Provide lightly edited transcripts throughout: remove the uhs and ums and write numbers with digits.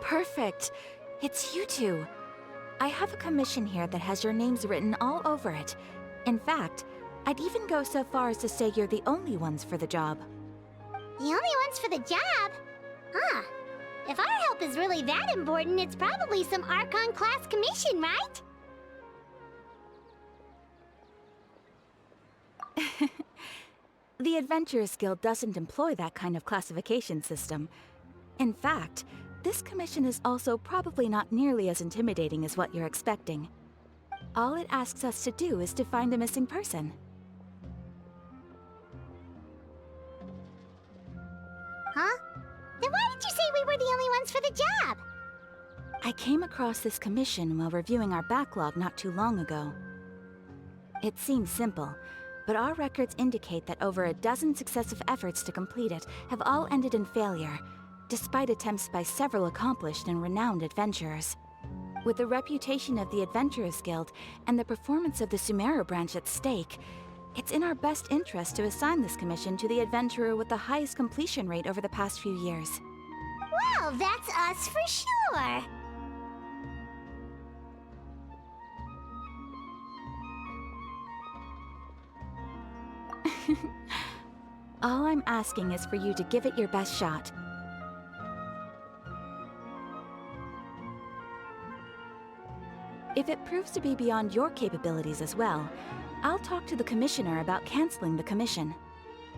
Perfect. It's you two. I have a commission here that has your names written all over it. In fact, I'd even go so far as to say you're the only ones for the job. The only ones for the job? Huh. If our help is really that important, it's probably some Archon class commission, right? The Adventurers Guild doesn't employ that kind of classification system. In fact, this commission is also probably not nearly as intimidating as what you're expecting. All it asks us to do is to find a missing person. Huh? Then why did you say we were the only ones for the job? I came across this commission while reviewing our backlog not too long ago. It seems simple, but our records indicate that over a dozen successive efforts to complete it have all ended in failure, despite attempts by several accomplished and renowned adventurers. With the reputation of the Adventurers Guild and the performance of the Sumeru branch at stake, it's in our best interest to assign this commission to the adventurer with the highest completion rate over the past few years. Well, that's us for sure. All I'm asking is for you to give it your best shot. If it proves to be beyond your capabilities as well, I'll talk to the Commissioner about canceling the commission.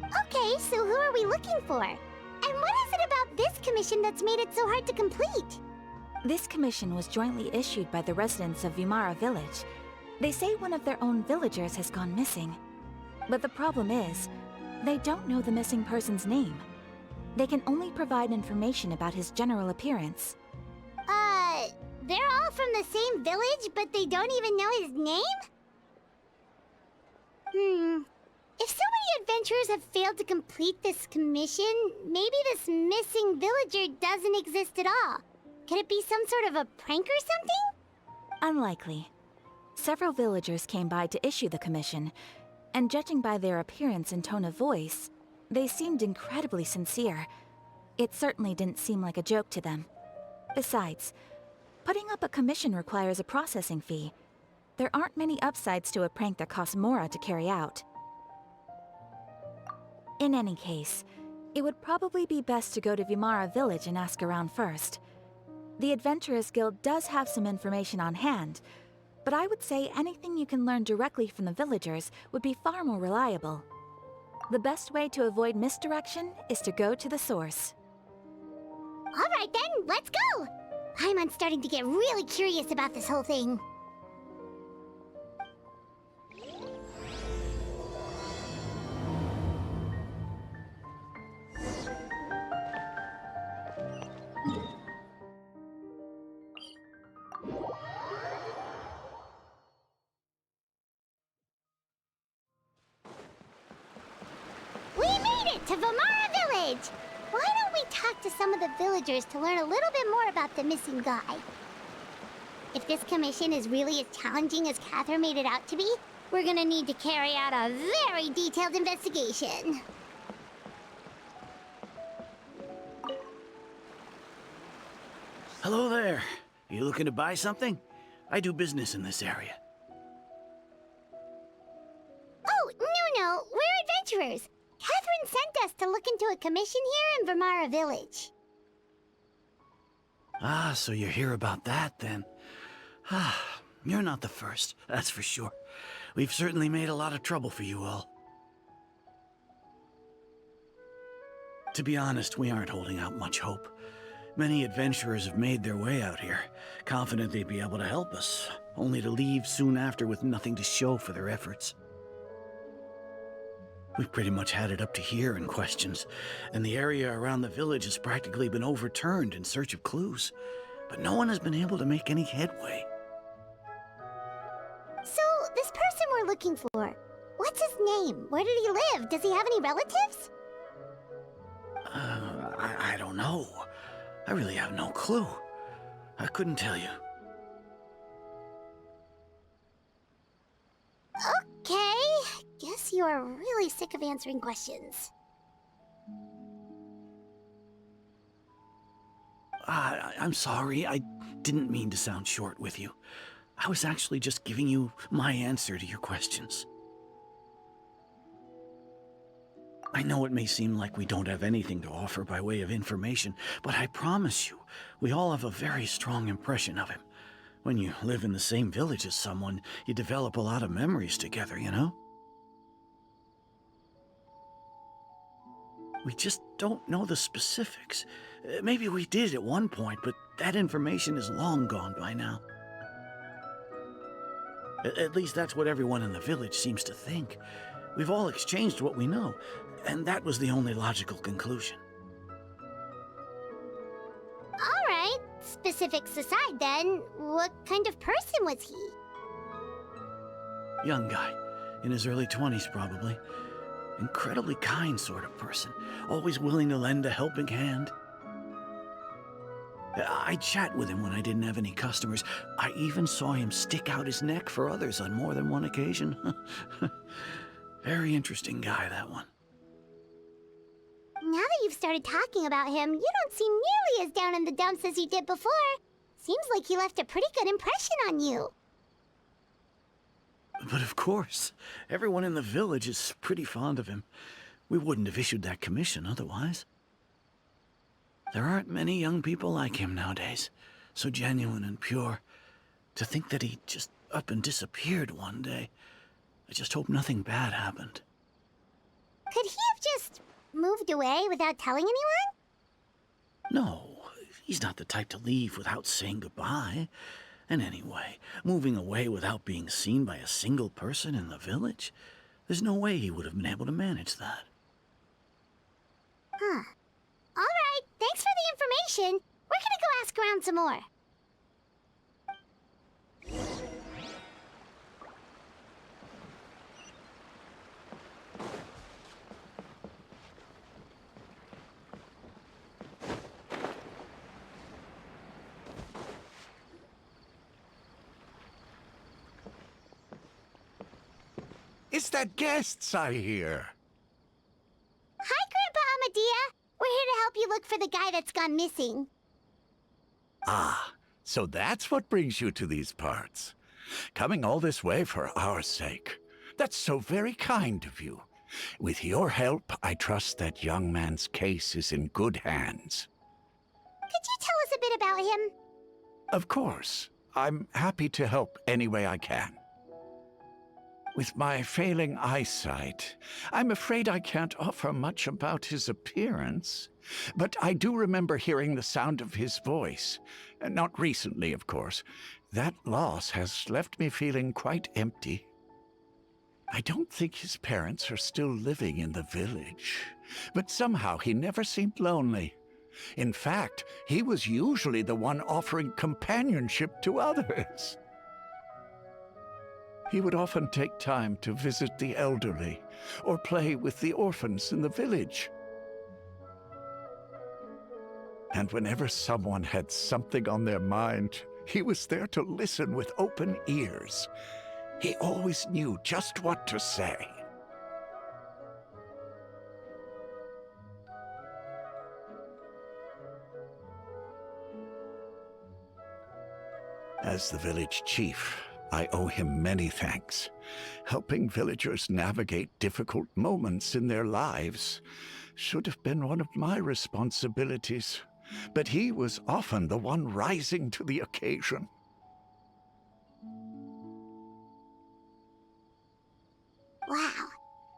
Okay, so who are we looking for? And what is it about this commission that's made it so hard to complete? This commission was jointly issued by the residents of Vimara Village. They say one of their own villagers has gone missing. But the problem is, they don't know the missing person's name. They can only provide information about his general appearance. They're all from the same village, but they don't even know his name? If so many adventurers have failed to complete this commission, maybe this missing villager doesn't exist at all. Could it be some sort of a prank or something? Unlikely. Several villagers came by to issue the commission, and judging by their appearance and tone of voice, they seemed incredibly sincere. It certainly didn't seem like a joke to them. Besides, putting up a commission requires a processing fee. There aren't many upsides to a prank that costs Mora to carry out. In any case, it would probably be best to go to Vimara Village and ask around first. The Adventurers Guild does have some information on hand, but I would say anything you can learn directly from the villagers would be far more reliable. The best way to avoid misdirection is to go to the source. Alright then, let's go! I'm starting to get really curious about this whole thing. We made it to Vimara Village! Why don't we talk to some of the villagers to learn a little bit more about the missing guy? If this commission is really as challenging as Catherine made it out to be, we're gonna need to carry out a very detailed investigation. Hello there. You looking to buy something? I do business in this area. Oh, no, we're adventurers. Catherine sent us to look into a commission here in Vimara Village. Ah, so you're here about that, then. Ah, you're not the first, that's for sure. We've certainly made a lot of trouble for you all. To be honest, we aren't holding out much hope. Many adventurers have made their way out here, confident they'd be able to help us, only to leave soon after with nothing to show for their efforts. We've pretty much had it up to here in questions, and the area around the village has practically been overturned in search of clues, but no one has been able to make any headway. So, this person we're looking for, what's his name? Where did he live? Does he have any relatives? I don't know. I really have no clue. I couldn't tell you. Okay, guess you are really sick of answering questions. I'm sorry. I didn't mean to sound short with you. I was actually just giving you my answer to your questions. I know it may seem like we don't have anything to offer by way of information, but I promise you, we all have a very strong impression of him. When you live in the same village as someone, you develop a lot of memories together, you know? We just don't know the specifics. Maybe we did at one point, but that information is long gone by now. At least that's what everyone in the village seems to think. We've all exchanged what we know, and that was the only logical conclusion. Alright, specifics aside then, what kind of person was he? Young guy, in his early 20s probably. Incredibly kind sort of person, always willing to lend a helping hand. I'd chat with him when I didn't have any customers. I even saw him stick out his neck for others on more than one occasion. Very interesting guy, that one. Now that you've started talking about him, you don't seem nearly as down in the dumps as you did before. Seems like he left a pretty good impression on you. But of course, everyone in the village is pretty fond of him. We wouldn't have issued that commission otherwise. There aren't many young people like him nowadays, so genuine and pure. To think that he just up and disappeared one day. I just hope nothing bad happened. Could he have just moved away without telling anyone? No, he's not the type to leave without saying goodbye. And anyway, moving away without being seen by a single person in the village? There's no way he would have been able to manage that. Huh. Alright, thanks for the information. We're gonna go ask around some more. It's that guests I hear. Hi, Grandpa Amadea. We're here to help you look for the guy that's gone missing. Ah, so that's what brings you to these parts. Coming all this way for our sake. That's so very kind of you. With your help, I trust that young man's case is in good hands. Could you tell us a bit about him? Of course. I'm happy to help any way I can. With my failing eyesight, I'm afraid I can't offer much about his appearance. But I do remember hearing the sound of his voice. Not recently, of course. That loss has left me feeling quite empty. I don't think his parents are still living in the village. But somehow he never seemed lonely. In fact, he was usually the one offering companionship to others. He would often take time to visit the elderly or play with the orphans in the village. And whenever someone had something on their mind, he was there to listen with open ears. He always knew just what to say. As the village chief, I owe him many thanks. Helping villagers navigate difficult moments in their lives should have been one of my responsibilities, but he was often the one rising to the occasion. Wow,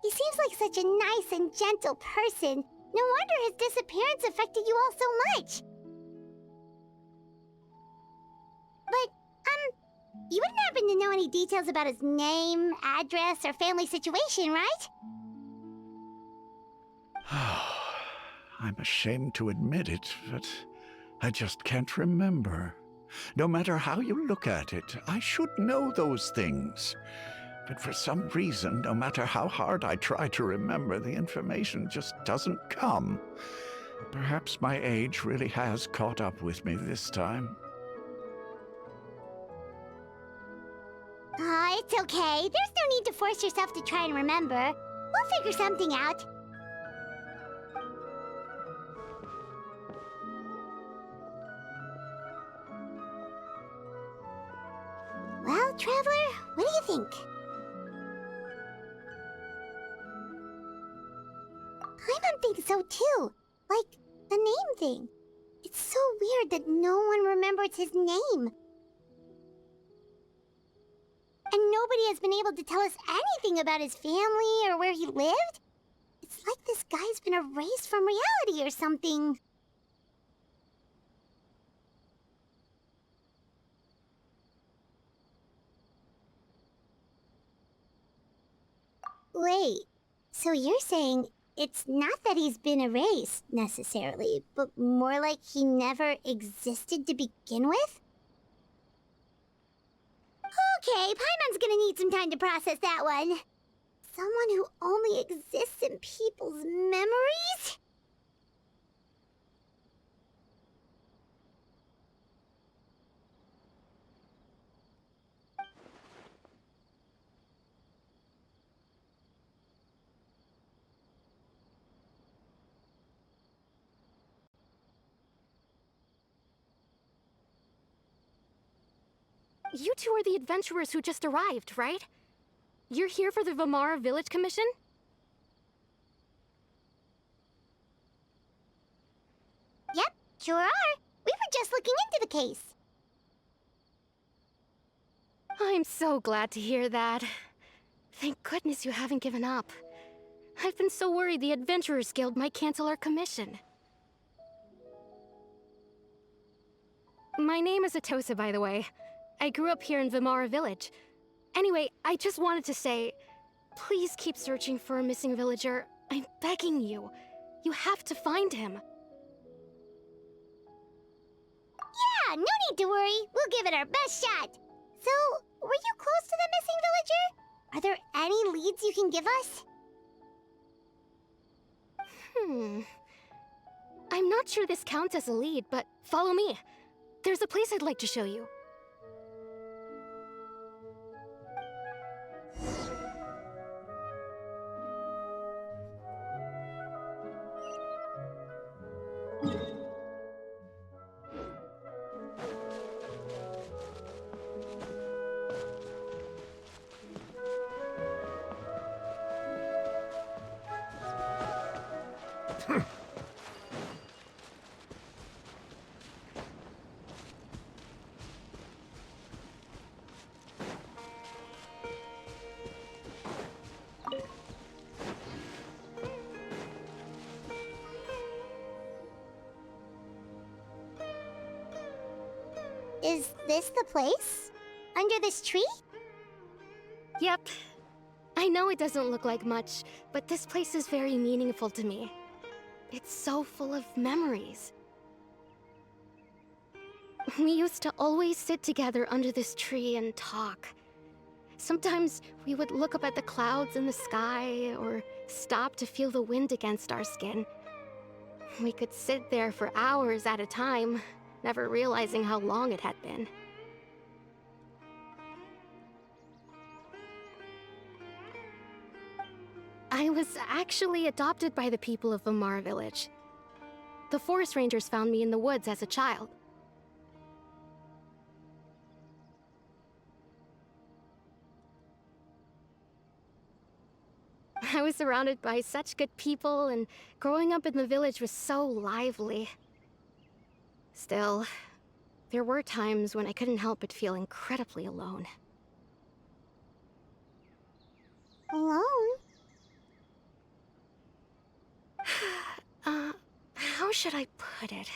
he seems like such a nice and gentle person. No wonder his disappearance affected you all so much. But, you wouldn't happen to know any details about his name, address, or family situation, right? I'm ashamed to admit it, but I just can't remember. No matter how you look at it, I should know those things. But for some reason, no matter how hard I try to remember, the information just doesn't come. Perhaps my age really has caught up with me this time. It's okay. There's no need to force yourself to try and remember. We'll figure something out. Traveler, what do you think? Paimon thinks so too. Like, the name thing. It's so weird that no one remembers his name. And nobody has been able to tell us anything about his family or where he lived. It's like this guy's been erased from reality or something. Wait, so you're saying it's not that he's been erased, necessarily, but more like he never existed to begin with? Okay, Paimon's gonna need some time to process that one. Someone who only exists in people's memories? You two are the adventurers who just arrived, right? You're here for the Vamara Village Commission? Yep, sure are. We were just looking into the case. I'm so glad to hear that. Thank goodness you haven't given up. I've been so worried the Adventurers Guild might cancel our commission. My name is Atosa, by the way. I grew up here in Vamara Village. Anyway, I just wanted to say, please keep searching for a missing villager. I'm begging you. You have to find him. Yeah, no need to worry. We'll give it our best shot. So, were you close to the missing villager? Are there any leads you can give us? I'm not sure this counts as a lead, but follow me. There's a place I'd like to show you. Is this the place? Under this tree? Yep. I know it doesn't look like much, but this place is very meaningful to me. It's so full of memories. We used to always sit together under this tree and talk. Sometimes we would look up at the clouds in the sky, or stop to feel the wind against our skin. We could sit there for hours at a time, never realizing how long it had been. I was actually adopted by the people of Vamara Village. The forest rangers found me in the woods as a child. I was surrounded by such good people, and growing up in the village was so lively. Still, there were times when I couldn't help but feel incredibly alone. Alone? How should I put it?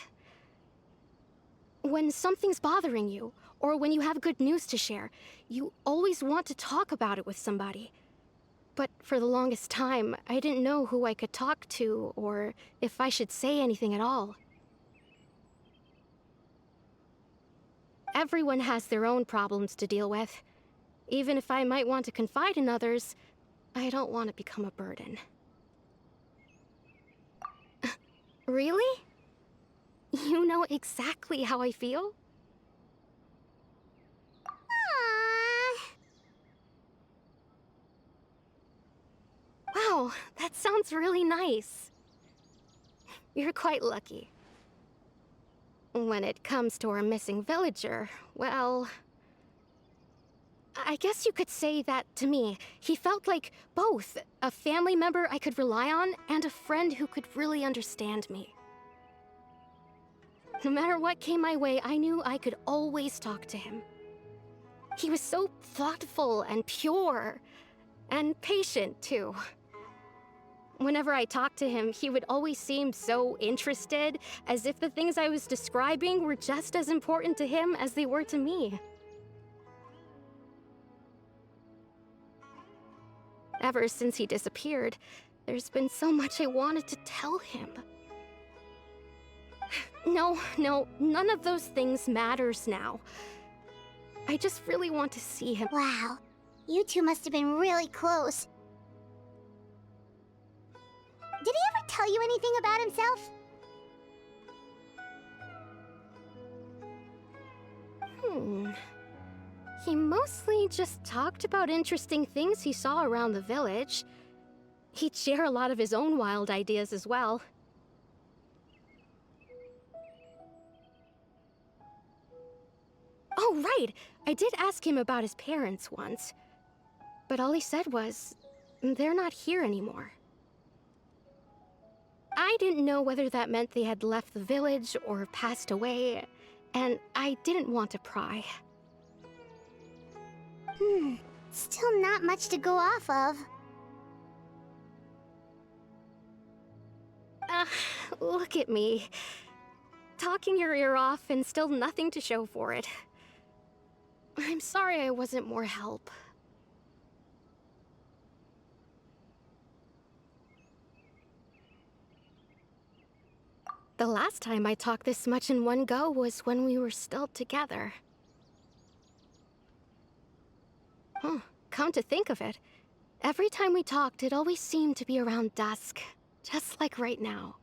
When something's bothering you, or when you have good news to share, you always want to talk about it with somebody. But for the longest time, I didn't know who I could talk to, or if I should say anything at all. Everyone has their own problems to deal with. Even if I might want to confide in others, I don't want to become a burden. Really? You know exactly how I feel? Wow, that sounds really nice. You're quite lucky. When it comes to our missing villager, well... I guess you could say that to me. He felt like both a family member I could rely on and a friend who could really understand me. No matter what came my way, I knew I could always talk to him. He was so thoughtful and pure, and patient too. Whenever I talked to him, he would always seem so interested, as if the things I was describing were just as important to him as they were to me. Ever since he disappeared, there's been so much I wanted to tell him. No, none of those things matters now. I just really want to see him. Wow, you two must have been really close. Did he ever tell you anything about himself? He mostly just talked about interesting things he saw around the village. He'd share a lot of his own wild ideas as well. Oh, right! I did ask him about his parents once. But all he said was, they're not here anymore. I didn't know whether that meant they had left the village or passed away, and I didn't want to pry. Still not much to go off of. Look at me. Talking your ear off and still nothing to show for it. I'm sorry I wasn't more help. The last time I talked this much in one go was when we were still together. Come to think of it, every time we talked, it always seemed to be around dusk, just like right now.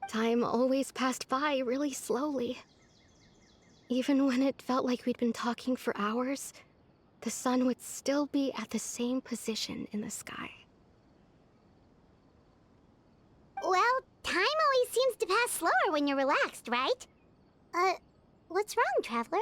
Time always passed by really slowly. Even when it felt like we'd been talking for hours, the sun would still be at the same position in the sky. Well, time always seems to pass slower when you're relaxed, right? What's wrong, Traveler?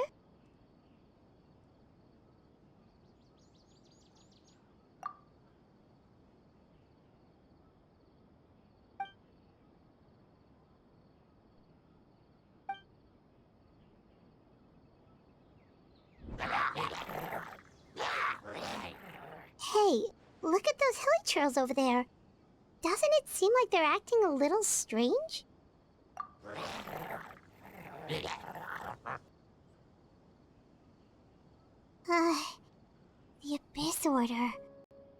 Hey, look at those hilly churls over there. Doesn't it seem like they're acting a little strange? The Abyss Order.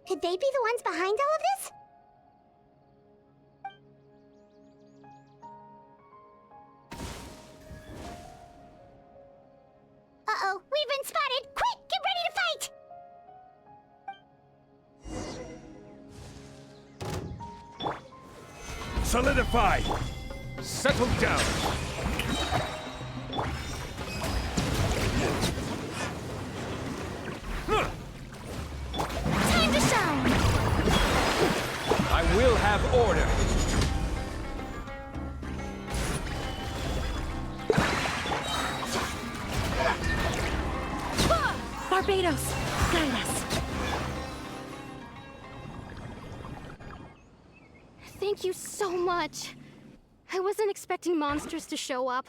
Could they be the ones behind all of this? Uh-oh, we've been spotted! Quick, get ready to fight! Solidify! Settle down! Time to shine! I will have order! Barbados, guide us. Thank you so much. I wasn't expecting monsters to show up.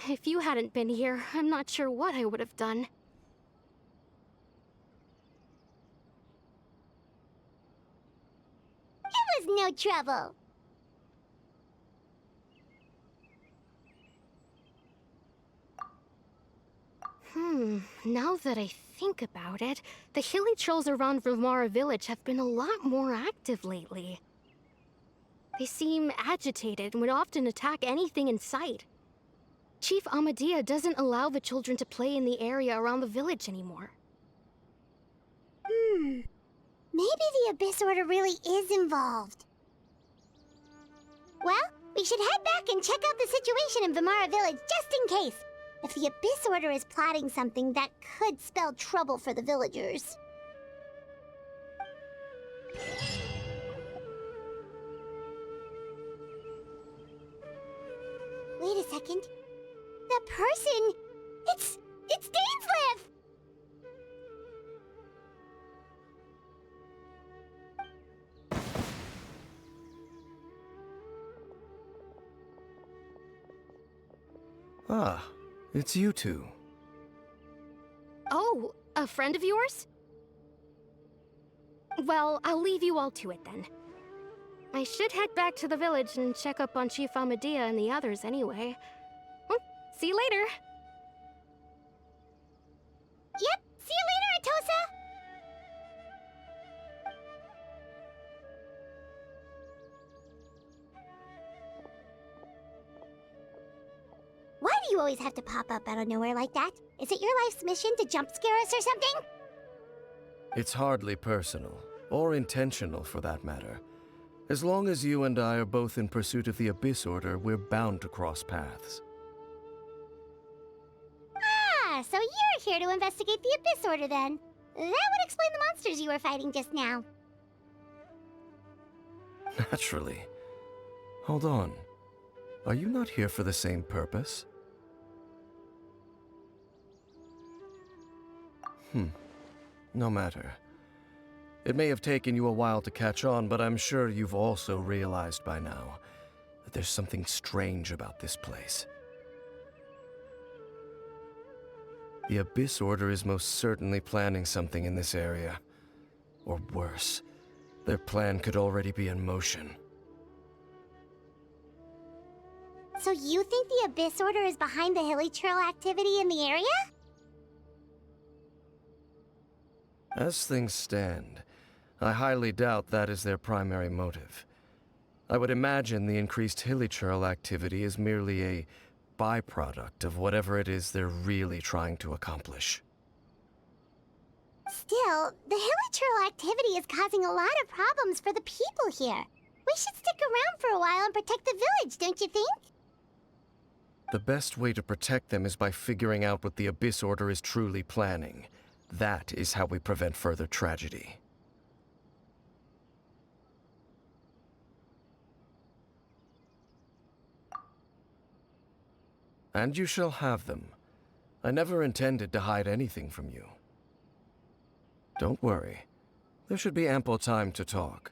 If you hadn't been here, I'm not sure what I would have done. It was no trouble. Now that I think about it, the hilly trolls around Vimara village have been a lot more active lately. They seem agitated and would often attack anything in sight. Chief Amadea doesn't allow the children to play in the area around the village anymore. Maybe the Abyss Order really is involved. Well, we should head back and check out the situation in Vimara village just in case. If the Abyss Order is plotting something, that could spell trouble for the villagers. Wait a second. That person... It's Dainsleif! Ah, it's you two. Oh, a friend of yours? Well, I'll leave you all to it then. I should head back to the village and check up on Chief Amadea and the others anyway. Well, see you later. Yep, see you later, Atosa! Why do you always have to pop up out of nowhere like that? Is it your life's mission to jump scare us or something? It's hardly personal, or intentional for that matter. As long as you and I are both in pursuit of the Abyss Order, we're bound to cross paths. Ah, so you're here to investigate the Abyss Order then. That would explain the monsters you were fighting just now. Naturally. Hold on. Are you not here for the same purpose? No matter. It may have taken you a while to catch on, but I'm sure you've also realized by now that there's something strange about this place. The Abyss Order is most certainly planning something in this area. Or worse, their plan could already be in motion. So you think the Abyss Order is behind the hilly trail activity in the area? As things stand, I highly doubt that is their primary motive. I would imagine the increased hilly trail activity is merely a byproduct of whatever it is they're really trying to accomplish. Still, the hilly trail activity is causing a lot of problems for the people here. We should stick around for a while and protect the village, don't you think? The best way to protect them is by figuring out what the Abyss Order is truly planning. That is how we prevent further tragedy. And you shall have them. I never intended to hide anything from you. Don't worry. There should be ample time to talk.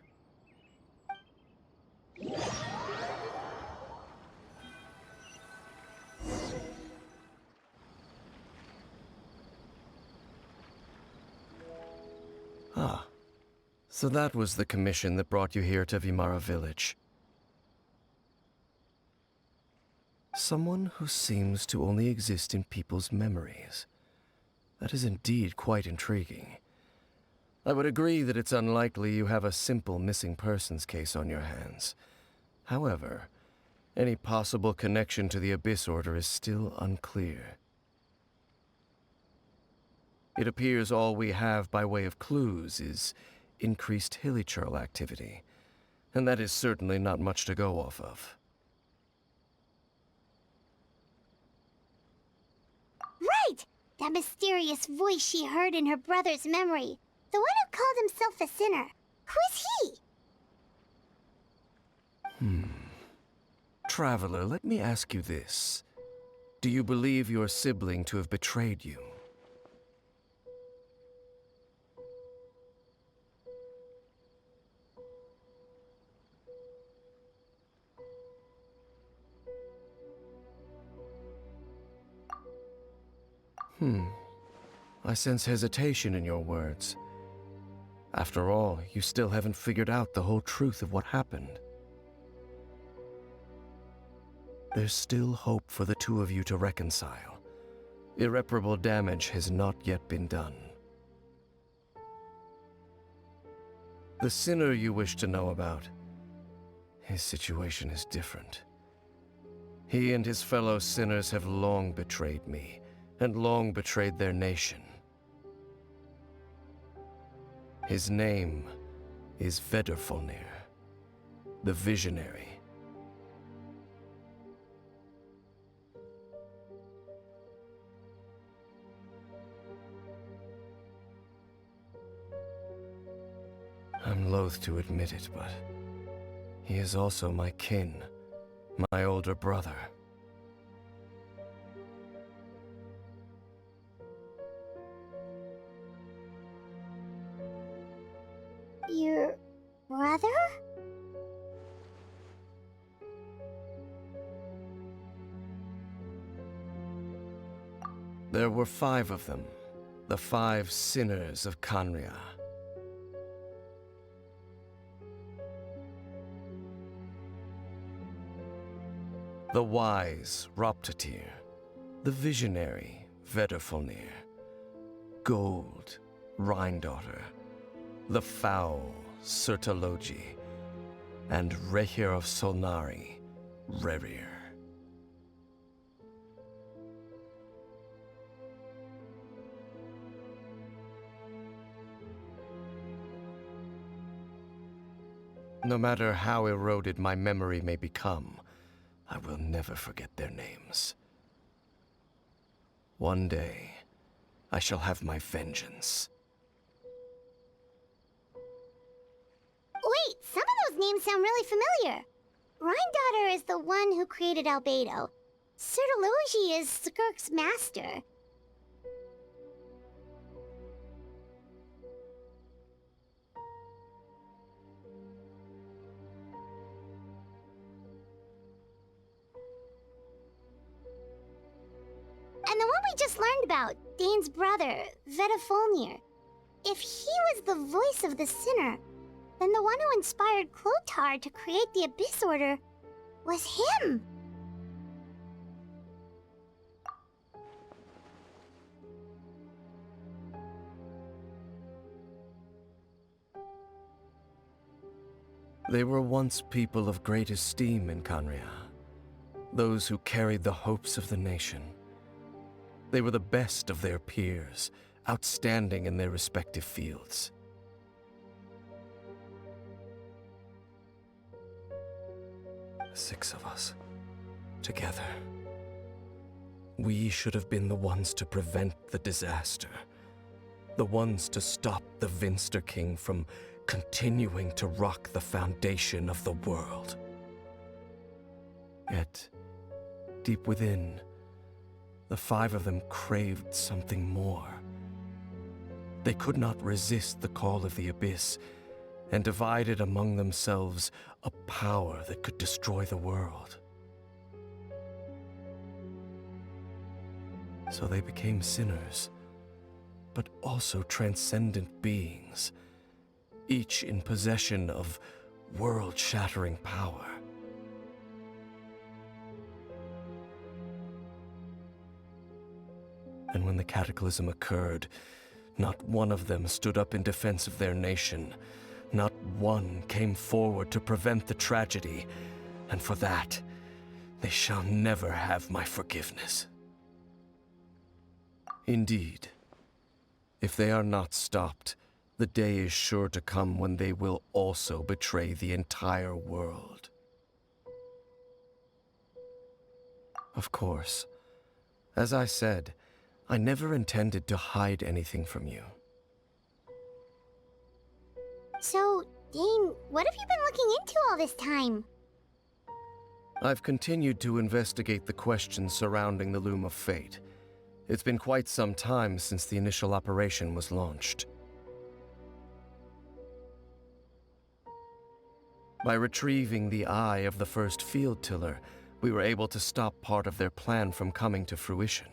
Ah. So that was the commission that brought you here to Vimara Village. Someone who seems to only exist in people's memories. That is indeed quite intriguing. I would agree that it's unlikely you have a simple missing persons case on your hands. However, any possible connection to the Abyss Order is still unclear. It appears all we have by way of clues is increased hilly trail activity, and that is certainly not much to go off of. Right! That mysterious voice she heard in her brother's memory. The one who called himself a sinner. Who is he? Traveler, let me ask you this. Do you believe your sibling to have betrayed you? I sense hesitation in your words. After all, you still haven't figured out the whole truth of what happened. There's still hope for the two of you to reconcile. Irreparable damage has not yet been done. The sinner you wish to know about, his situation is different. He and his fellow sinners have long betrayed me, and long betrayed their nation. His name is Vedrfolnir, the Visionary. I'm loath to admit it, but he is also my kin, my older brother. Your brother? There were 5 of them, the 5 sinners of Khaenri'ah. The wise Roptatyr, the visionary Vedrfolnir, Gold Rhindaughter, the foul Sertologi, and Rehir of Solnari, Rerir. No matter how eroded my memory may become, I will never forget their names. One day, I shall have my vengeance. Wait, some of those names sound really familiar. Rhindaughter is the one who created Albedo. Sertologi is Skirk's master. And the one we just learned about, Dane's brother, Vedrfolnir. If he was the voice of the sinner, then the one who inspired Clothar to create the Abyss Order was him. They were once people of great esteem in Khaenri'ah, those who carried the hopes of the nation. They were the best of their peers, outstanding in their respective fields. The 6 of us, together. We should have been the ones to prevent the disaster. The ones to stop the Vinster King from continuing to rock the foundation of the world. Yet, deep within, the 5 of them craved something more. They could not resist the call of the Abyss, and divided among themselves a power that could destroy the world. So they became sinners, but also transcendent beings, each in possession of world-shattering power. And when the cataclysm occurred, not one of them stood up in defense of their nation. Not one came forward to prevent the tragedy, and for that, they shall never have my forgiveness. Indeed, if they are not stopped, the day is sure to come when they will also betray the entire world. Of course, as I said, I never intended to hide anything from you. So, Dane, what have you been looking into all this time? I've continued to investigate the questions surrounding the Loom of Fate. It's been quite some time since the initial operation was launched. By retrieving the eye of the first field tiller, we were able to stop part of their plan from coming to fruition.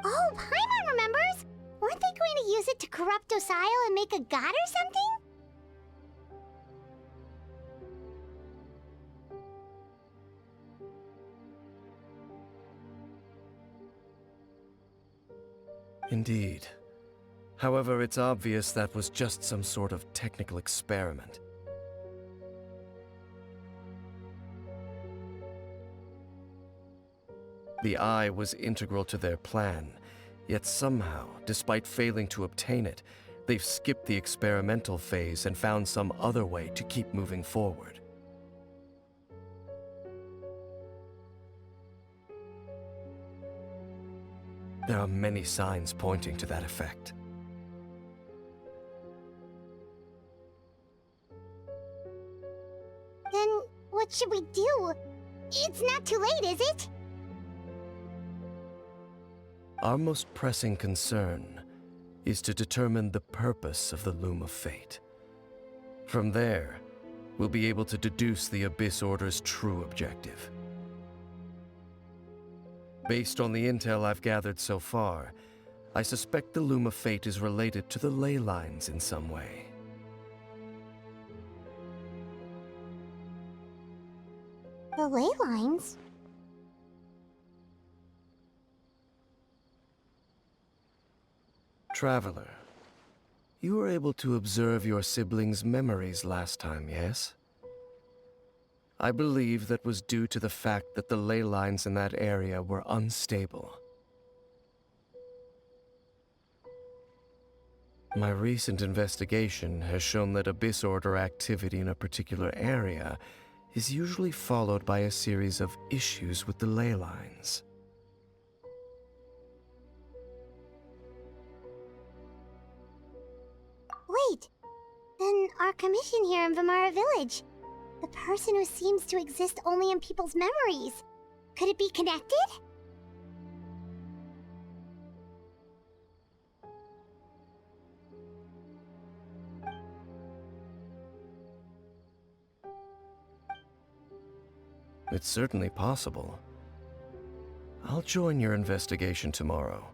Oh, Paimon remembers! Weren't they going to use it to corrupt Osial and make a god or something? Indeed. However, it's obvious that was just some sort of technical experiment. The eye was integral to their plan, yet somehow, despite failing to obtain it, they've skipped the experimental phase and found some other way to keep moving forward. There are many signs pointing to that effect. Then what should we do? It's not too late, is it? Our most pressing concern is to determine the purpose of the Loom of Fate. From there, we'll be able to deduce the Abyss Order's true objective. Based on the intel I've gathered so far, I suspect the Loom of Fate is related to the ley lines in some way. The ley lines? Traveler, you were able to observe your siblings' memories last time, yes? I believe that was due to the fact that the ley lines in that area were unstable. My recent investigation has shown that Abyss Order activity in a particular area is usually followed by a series of issues with the ley lines. Wait, then our commission here in Vamara Village, the person who seems to exist only in people's memories, could it be connected? It's certainly possible. I'll join your investigation tomorrow.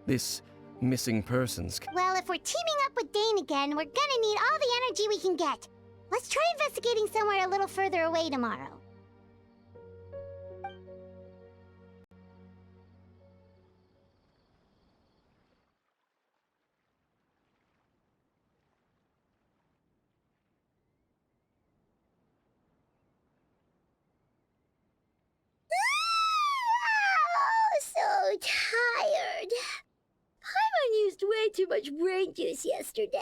This missing persons... Well, if we're teaming up with Dane again, we're gonna need all the energy we can get. Let's try investigating somewhere a little further away tomorrow. So tired. Paimon used way too much brain juice yesterday.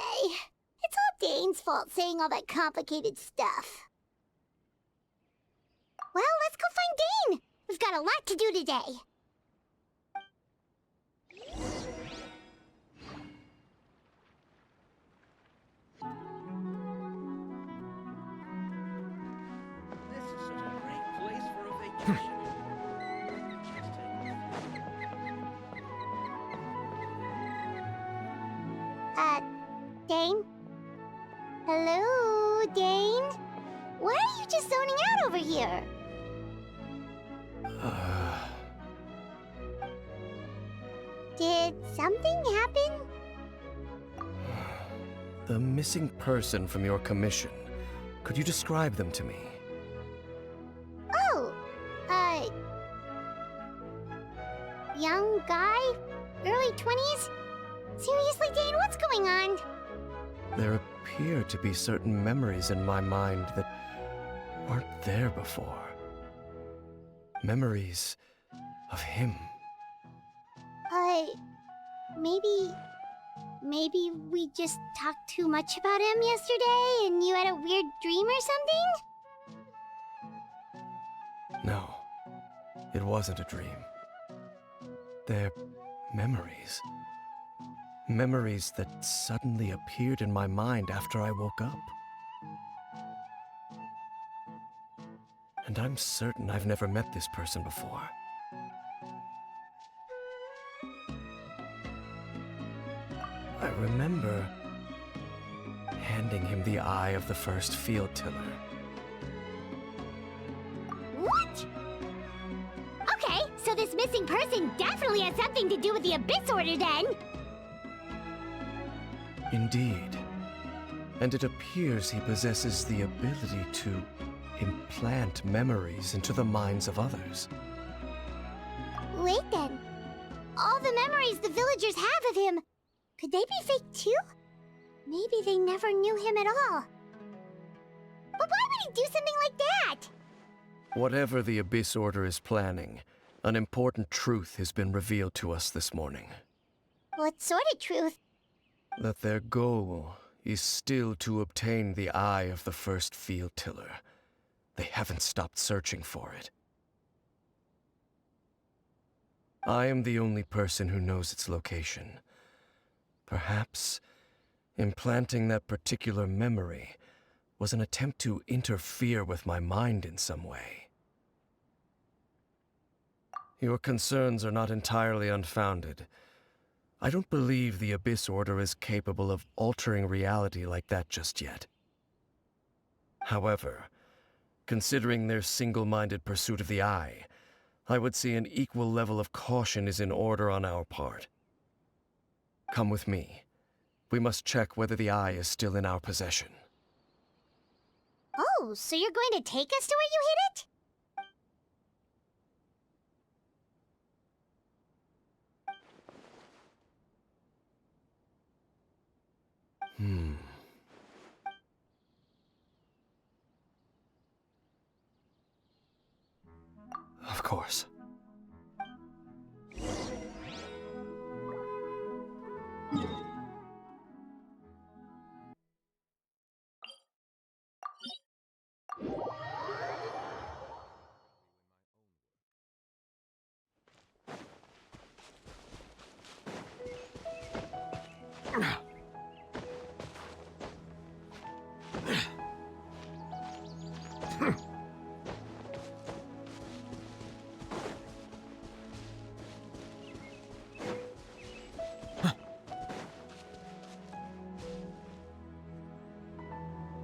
It's all Dane's fault saying all that complicated stuff. Well, let's go find Dane. We've got a lot to do today. This is such a great place for a vacation. Dane? Hello, Dane? Why are you just zoning out over here? Did something happen? The missing person from your commission. Could you describe them to me? Oh, young guy? Early 20s? Seriously, Dane, what's going on? There appear to be certain memories in my mind that weren't there before. Memories of him. Maybe we just talked too much about him yesterday and you had a weird dream or something? No, it wasn't a dream. They're memories. Memories that suddenly appeared in my mind after I woke up. And I'm certain I've never met this person before. I remember handing him the eye of the first field tiller. What? Okay, so this missing person definitely has something to do with the Abyss Order then! Indeed. And it appears he possesses the ability to implant memories into the minds of others. Wait then. All the memories the villagers have of him, could they be fake too? Maybe they never knew him at all. But why would he do something like that? Whatever the Abyss Order is planning, an important truth has been revealed to us this morning. What sort of truth? That their goal is still to obtain the eye of the first field tiller. They haven't stopped searching for it. I am the only person who knows its location. Perhaps implanting that particular memory was an attempt to interfere with my mind in some way. Your concerns are not entirely unfounded. I don't believe the Abyss Order is capable of altering reality like that just yet. However, considering their single-minded pursuit of the Eye, I would say an equal level of caution is in order on our part. Come with me. We must check whether the Eye is still in our possession. Oh, so you're going to take us to where you hid it? Of course.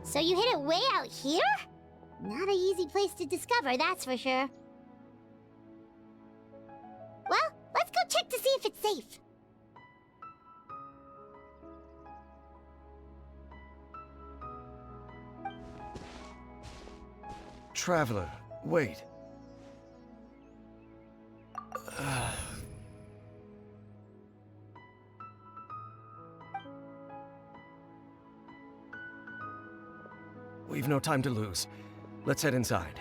So you hid it way out here? Not an easy place to discover, that's for sure. Well, let's go check to see if it's safe. Traveler, wait. We've no time to lose. Let's head inside.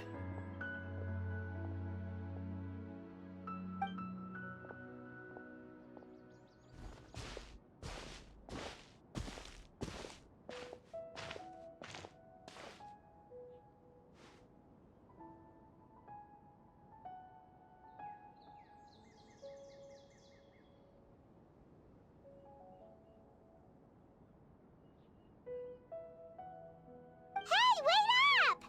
Hey, wait up!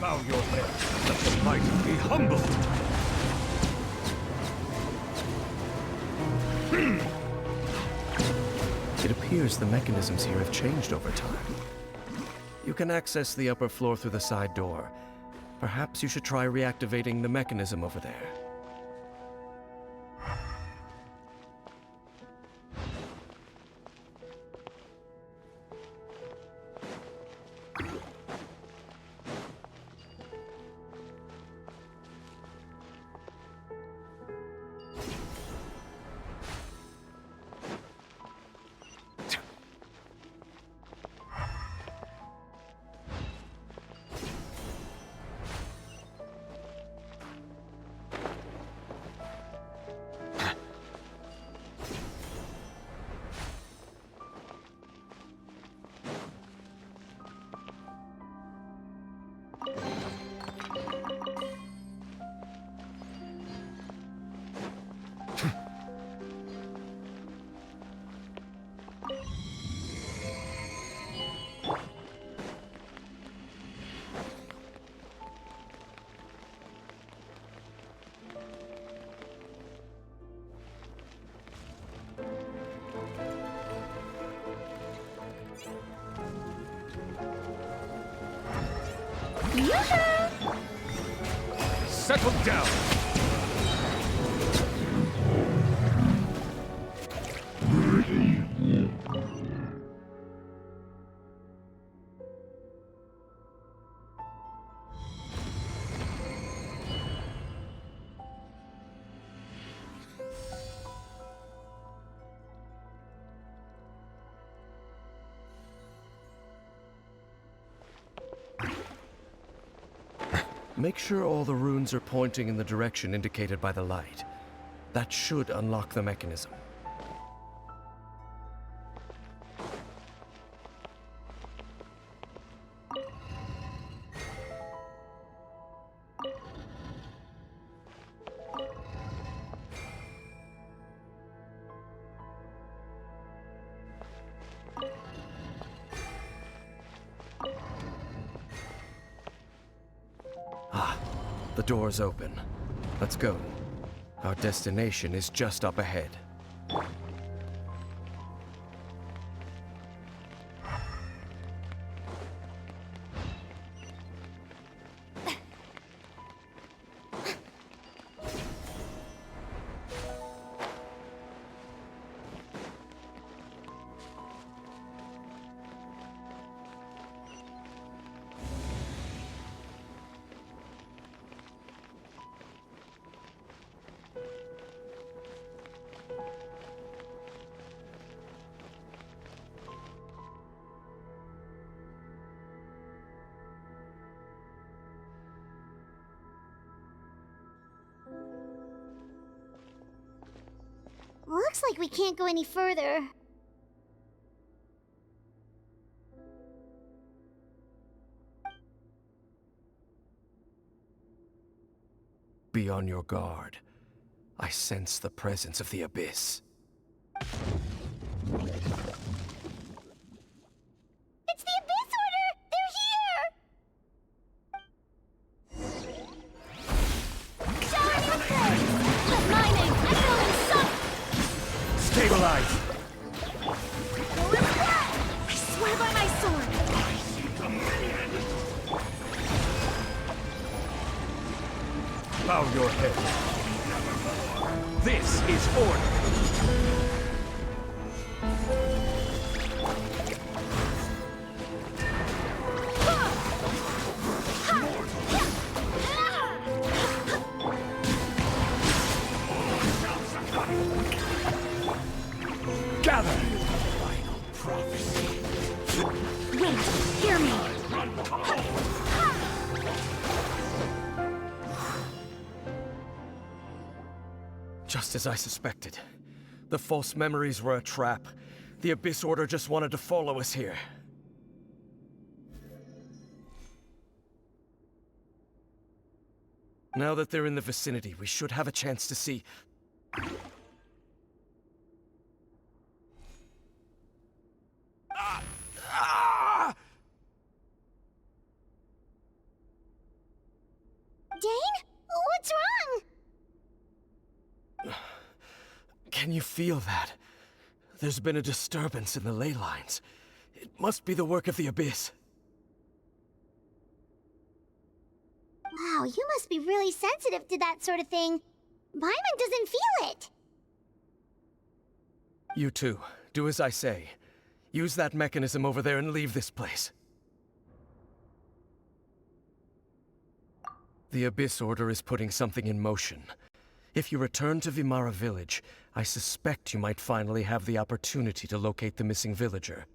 Bow your head. Let the mighty be humbled. It appears the mechanisms here have changed over time. You can access the upper floor through the side door. Perhaps you should try reactivating the mechanism over there. Yoo-hoo! Settle down! Make sure all the runes are pointing in the direction indicated by the light. That should unlock the mechanism. The door's open. Let's go. Our destination is just up ahead. Looks like we can't go any further. Be on your guard. I sense the presence of the Abyss. It's the Abyss Order! They're here! Shower your praise! Let my name echo in sun! Stabilize! I swear by my sword! Bow your head. This is order. Gather! Final prophecy. Wait, hear me! Just as I suspected. The false memories were a trap. The Abyss Order just wanted to follow us here. Now that they're in the vicinity, we should have a chance to see... Dane? What's wrong? Can you feel that? There's been a disturbance in the ley lines. It must be the work of the Abyss. Wow, you must be really sensitive to that sort of thing. Paimon doesn't feel it. You too. Do as I say. Use that mechanism over there and leave this place. The Abyss Order is putting something in motion. If you return to Vimara Village, I suspect you might finally have the opportunity to locate the missing villager.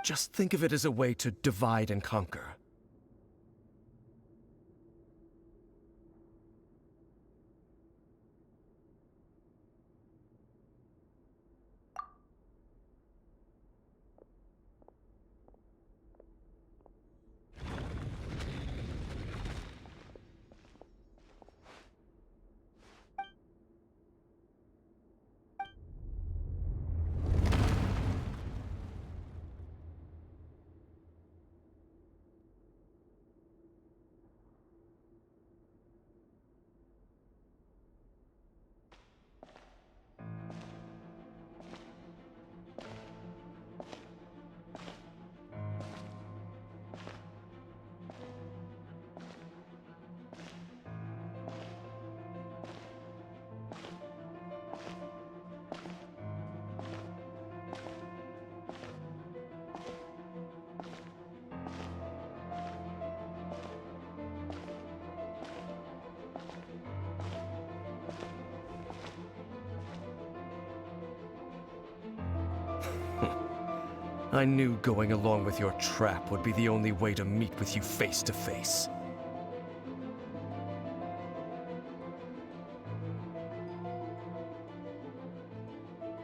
Just think of it as a way to divide and conquer. I knew going along with your trap would be the only way to meet with you face to face.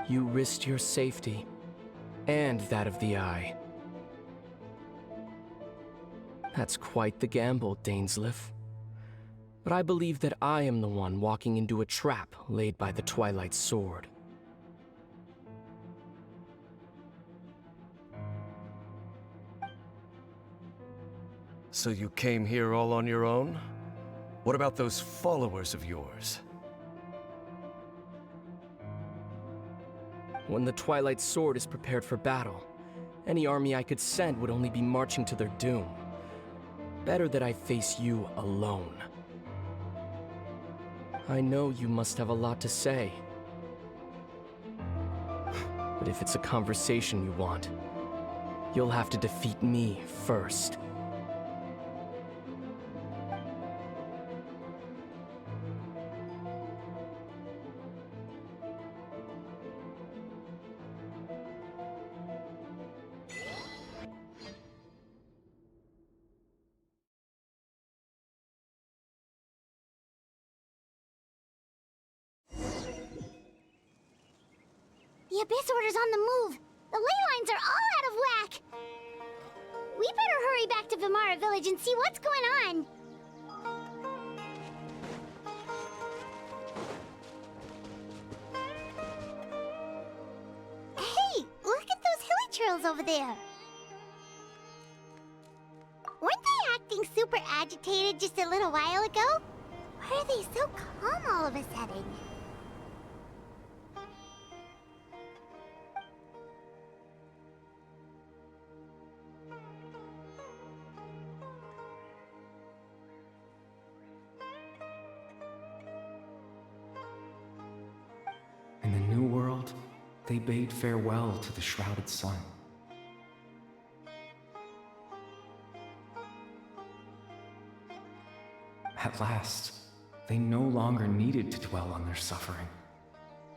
You risked your safety, and that of the Eye. That's quite the gamble, Dainsleif. But I believe that I am the one walking into a trap laid by the Twilight Sword. So you came here all on your own? What about those followers of yours? When the Twilight Sword is prepared for battle, any army I could send would only be marching to their doom. Better that I face you alone. I know you must have a lot to say. But if it's a conversation you want, you'll have to defeat me first. The Abyss Order's on the move. The ley lines are all out of whack. We better hurry back to Vimara Village and see what's going on. Hey, look at those hilly trails over there. Weren't they acting super agitated just a little while ago? Why are they so calm all of a sudden? In the New World, they bade farewell to the shrouded sun. At last, they no longer needed to dwell on their suffering,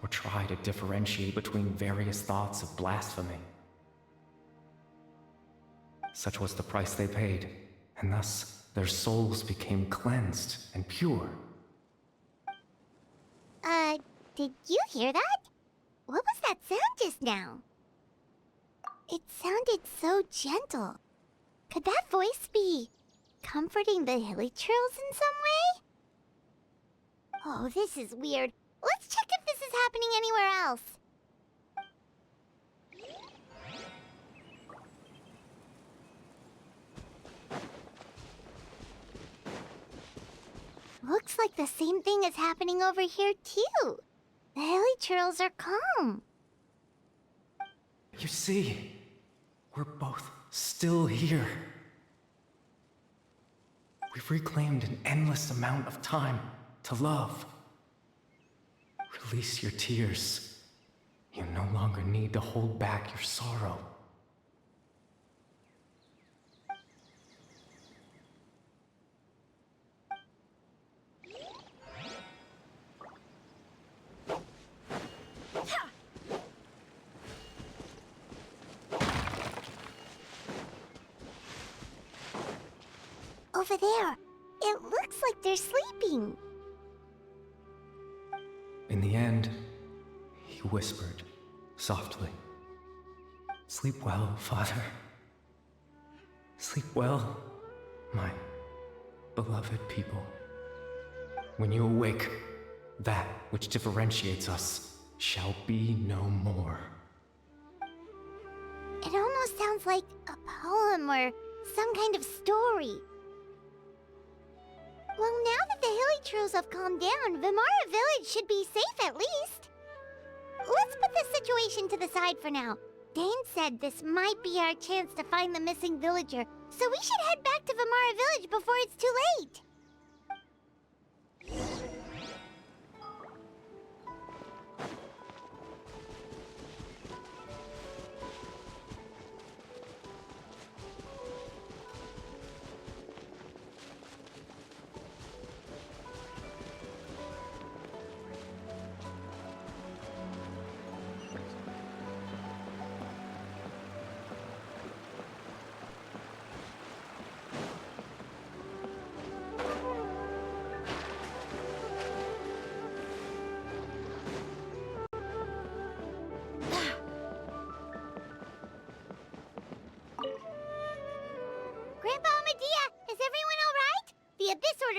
or try to differentiate between various thoughts of blasphemy. Such was the price they paid, and thus their souls became cleansed and pure. Did you hear that? What was that sound just now? It sounded so gentle. Could that voice be comforting the hilly trails in some way? Oh, this is weird. Let's check if this is happening anywhere else. Looks like the same thing is happening over here, too. The hilly trails are calm. You see, we're both still here. We've reclaimed an endless amount of time to love. Release your tears. You no longer need to hold back your sorrow. Over there. It looks like they're sleeping. In the end, he whispered, softly, "Sleep well, Father. Sleep well, my beloved people. When you awake, that which differentiates us shall be no more." It almost sounds like a poem or some kind of story. Well, now that the hilly trails have calmed down, Vimara Village should be safe at least. Let's put this situation to the side for now. Dane said this might be our chance to find the missing villager, so we should head back to Vimara Village before it's too late.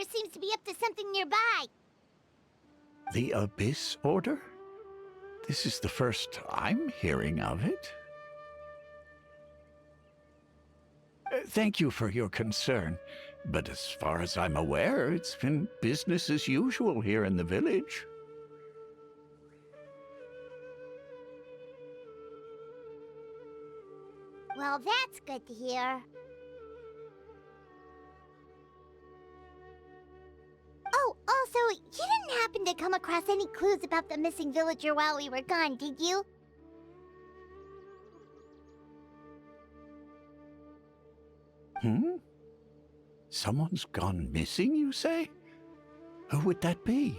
Order seems to be up to something nearby. The Abyss Order? This is the first I'm hearing of it. Thank you for your concern, but as far as I'm aware, it's been business as usual here in the village. Well, that's good to hear. Oh, also, you didn't happen to come across any clues about the missing villager while we were gone, did you? Someone's gone missing, you say? Who would that be?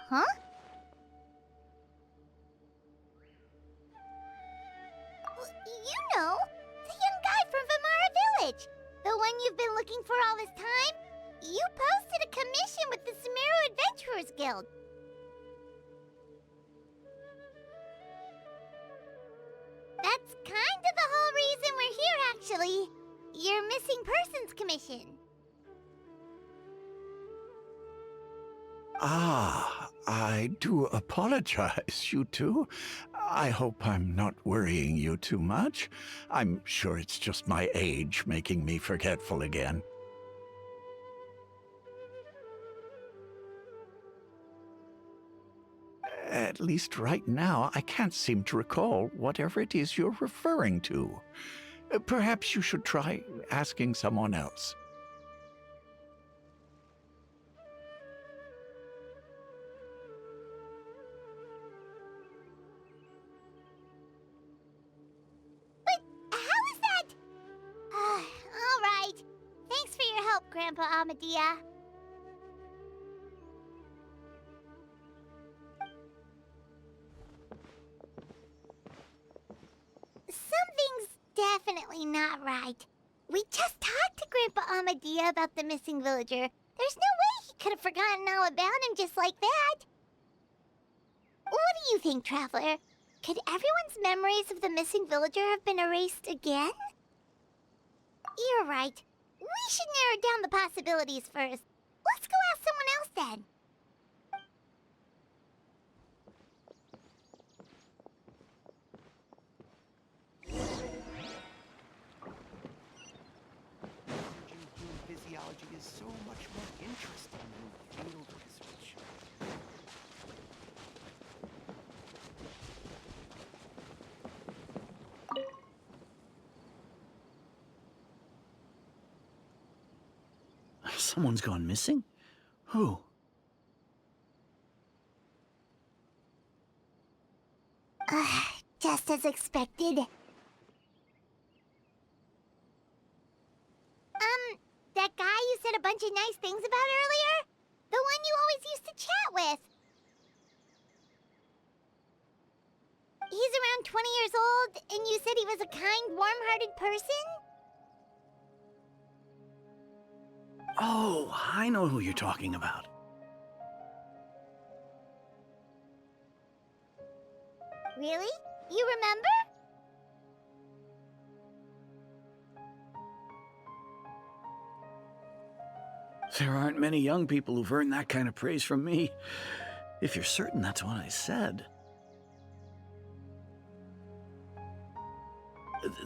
Huh? You know, the young guy from Vamara Village. The one you've been looking for all this time. You posted a commission with the Sumeru Adventurers Guild. That's kind of the whole reason we're here, actually. Your missing persons commission. Ah, I do apologize, you two. I hope I'm not worrying you too much. I'm sure it's just my age making me forgetful again. At least right now, I can't seem to recall whatever it is you're referring to. Perhaps you should try asking someone else. How is that? All right. Thanks for your help, Grandpa Amadia. Something's definitely not right. We just talked to Grandpa Amadia about the missing villager. There's no way he could have forgotten all about him just like that. What do you think, Traveler? Could everyone's memories of the missing villager have been erased again? You're right. We should narrow down the possibilities first. Let's go ask someone else then. Human physiology is so much more interesting than field research. Someone's gone missing? Who? Just as expected. That guy you said a bunch of nice things about earlier? The one you always used to chat with. He's around 20 years old, and you said he was a kind, warm-hearted person? Oh, I know who you're talking about. Really? You remember? There aren't many young people who've earned that kind of praise from me. If you're certain that's what I said.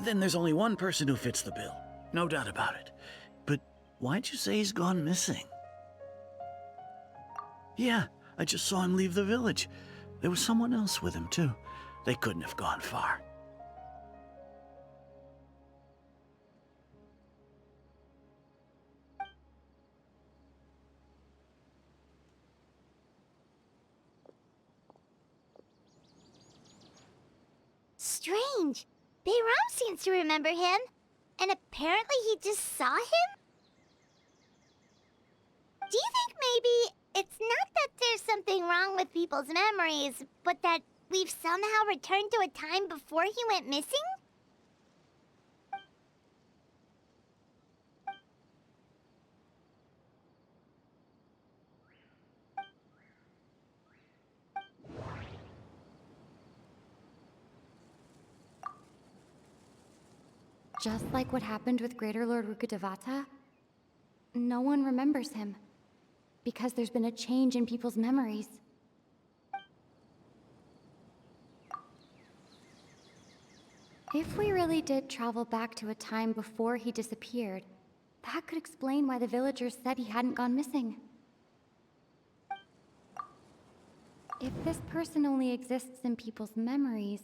Then there's only one person who fits the bill. No doubt about it. But why'd you say he's gone missing? Yeah, I just saw him leave the village. There was someone else with him, too. They couldn't have gone far. Strange. Bayram seems to remember him. And apparently he just saw him? Do you think maybe it's not that there's something wrong with people's memories, but that we've somehow returned to a time before he went missing? Just like what happened with Greater Lord Rukkhadevata, no one remembers him, because there's been a change in people's memories. If we really did travel back to a time before he disappeared, that could explain why the villagers said he hadn't gone missing. If this person only exists in people's memories,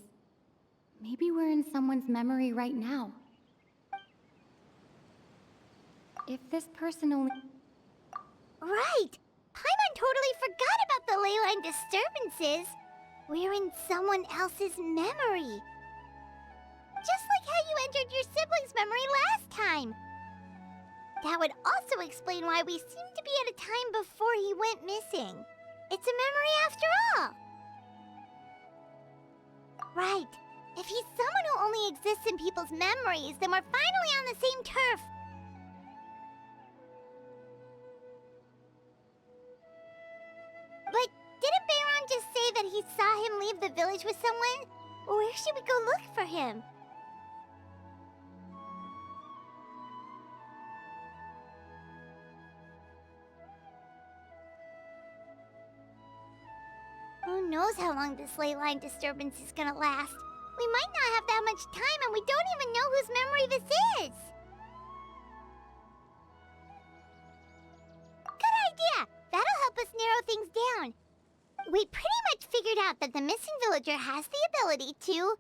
maybe we're in someone's memory right now. If this person only... Right! Paimon totally forgot about the leyline disturbances. We're in someone else's memory. Just like how you entered your sibling's memory last time. That would also explain why we seem to be at a time before he went missing. It's a memory after all. Right. If he's someone who only exists in people's memories, then we're finally on the same turf. But didn't Bayron just say that he saw him leave the village with someone? Where should we go look for him? Who knows how long this ley line disturbance is gonna last? We might not have that much time, and we don't even know whose memory this is! Good idea! That'll help us narrow things down. We pretty much figured out that the missing villager has the ability to...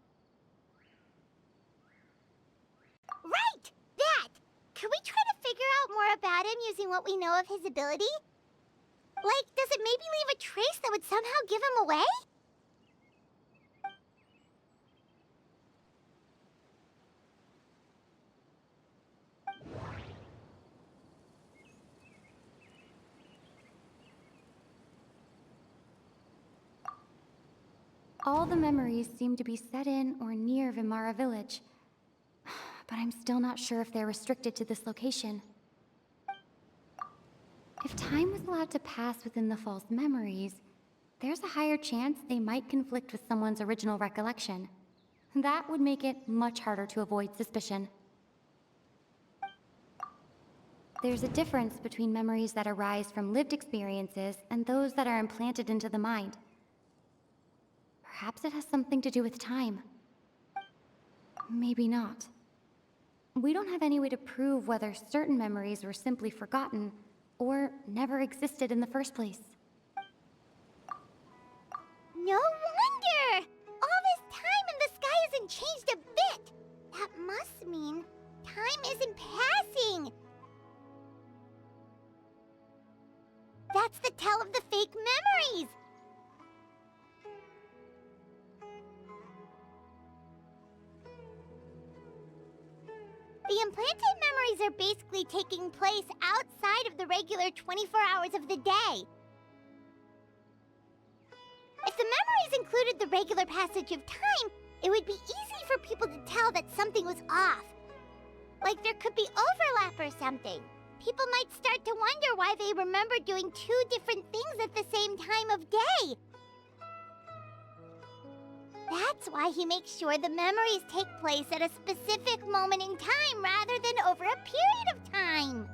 Right! That! Could we try to figure out more about him using what we know of his ability? Like, does it maybe leave a trace that would somehow give him away? All the memories seem to be set in or near Vimara village. But I'm still not sure if they're restricted to this location. If time was allowed to pass within the false memories, there's a higher chance they might conflict with someone's original recollection. That would make it much harder to avoid suspicion. There's a difference between memories that arise from lived experiences and those that are implanted into the mind. Perhaps it has something to do with time. Maybe not. We don't have any way to prove whether certain memories were simply forgotten or never existed in the first place. No wonder! All this time and the sky hasn't changed a bit! That must mean time isn't passing! That's the tell of the fake memories! The implanted memories are basically taking place outside of the regular 24 hours of the day. If the memories included the regular passage of time, it would be easy for people to tell that something was off. Like there could be overlap or something. People might start to wonder why they remember doing two different things at the same time of day. That's why he makes sure the memories take place at a specific moment in time rather than over a period of time.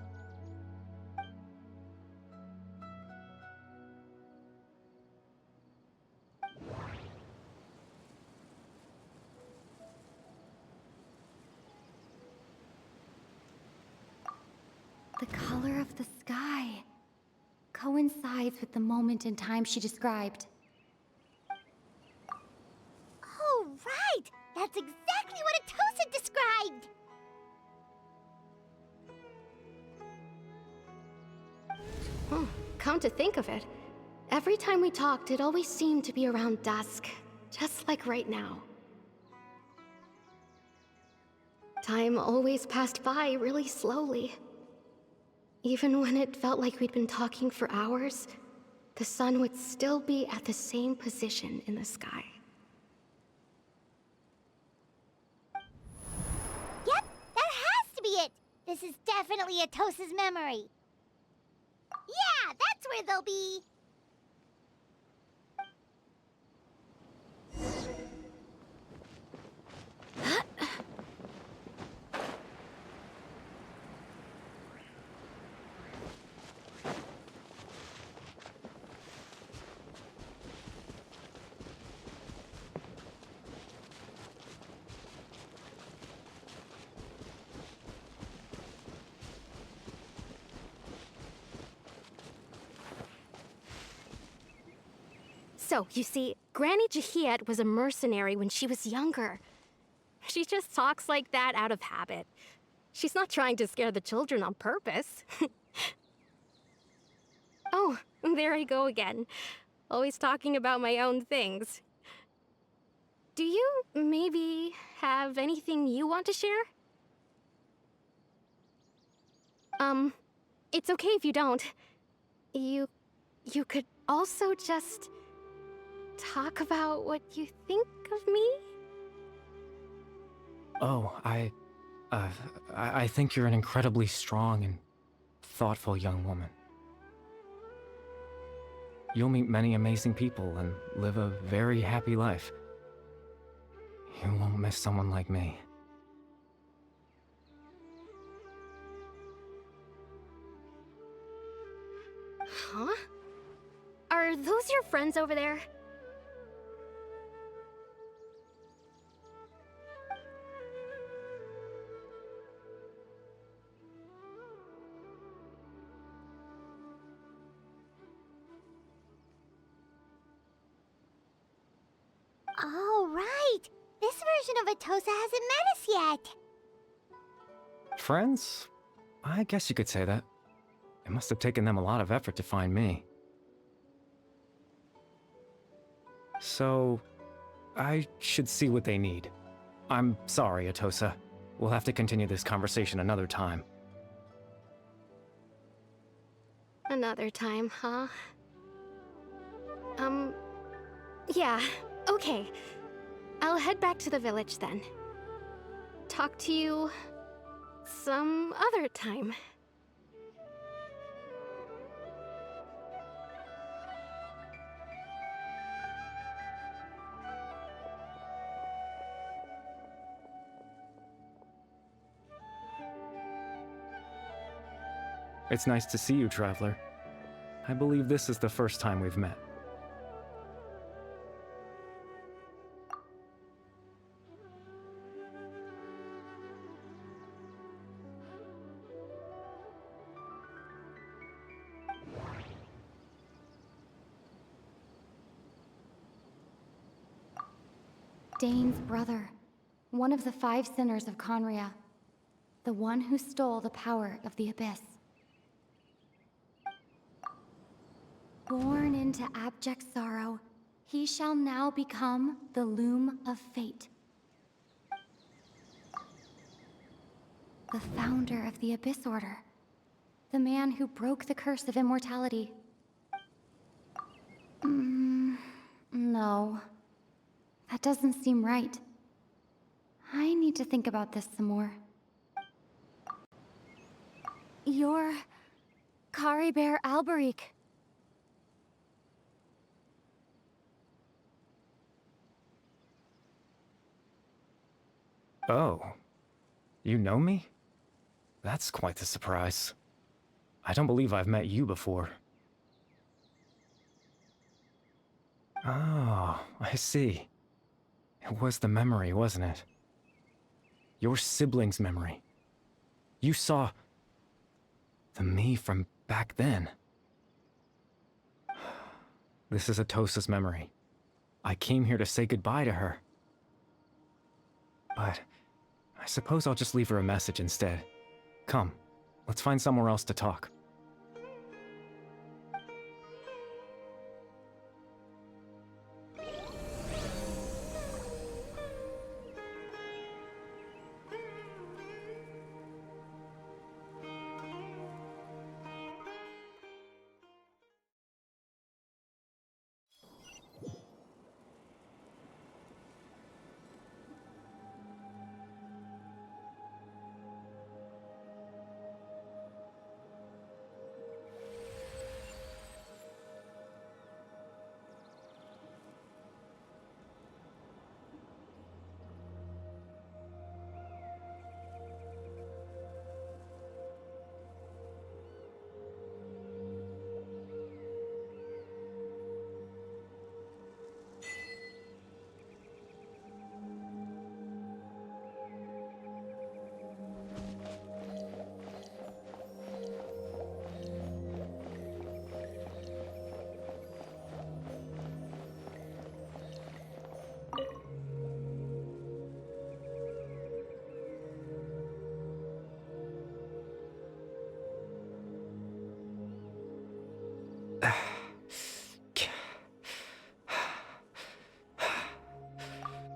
The color of the sky coincides with the moment in time she described. Oh, right! That's exactly what Atosa described! Come to think of it, every time we talked, it always seemed to be around dusk, just like right now. Time always passed by really slowly. Even when it felt like we'd been talking for hours, the sun would still be at the same position in the sky. Yep, that has to be it! This is definitely Atosa's memory. Yeah, that's where they'll be. So, you see, Granny Jahiet was a mercenary when she was younger. She just talks like that out of habit. She's not trying to scare the children on purpose. Oh, there I go again. Always talking about my own things. Do you maybe have anything you want to share? It's okay if you don't. You could also just talk about what you think of me? Oh, I think you're an incredibly strong and thoughtful young woman. You'll meet many amazing people and live a very happy life. You won't miss someone like me. Huh? Are those your friends over there? Oh, right! This version of Atosa hasn't met us yet! Friends? I guess you could say that. It must have taken them a lot of effort to find me. So, I should see what they need. I'm sorry, Atosa. We'll have to continue this conversation another time. Another time, huh? Yeah, okay. I'll head back to the village then. Talk to you some other time. It's nice to see you, Traveler. I believe this is the first time we've met. Dane's brother, one of the 5 sinners of Conria, the one who stole the power of the Abyss. Born into abject sorrow, he shall now become the Loom of Fate. The founder of the Abyss Order. The man who broke the curse of immortality. No. That doesn't seem right. I need to think about this some more. You're... Caribert Alberic. Oh. You know me? That's quite the surprise. I don't believe I've met you before. Oh, I see. It was the memory, wasn't it? Your sibling's memory. You saw... the me from back then. This is Atosa's memory. I came here to say goodbye to her. But I suppose I'll just leave her a message instead. Come, let's find somewhere else to talk.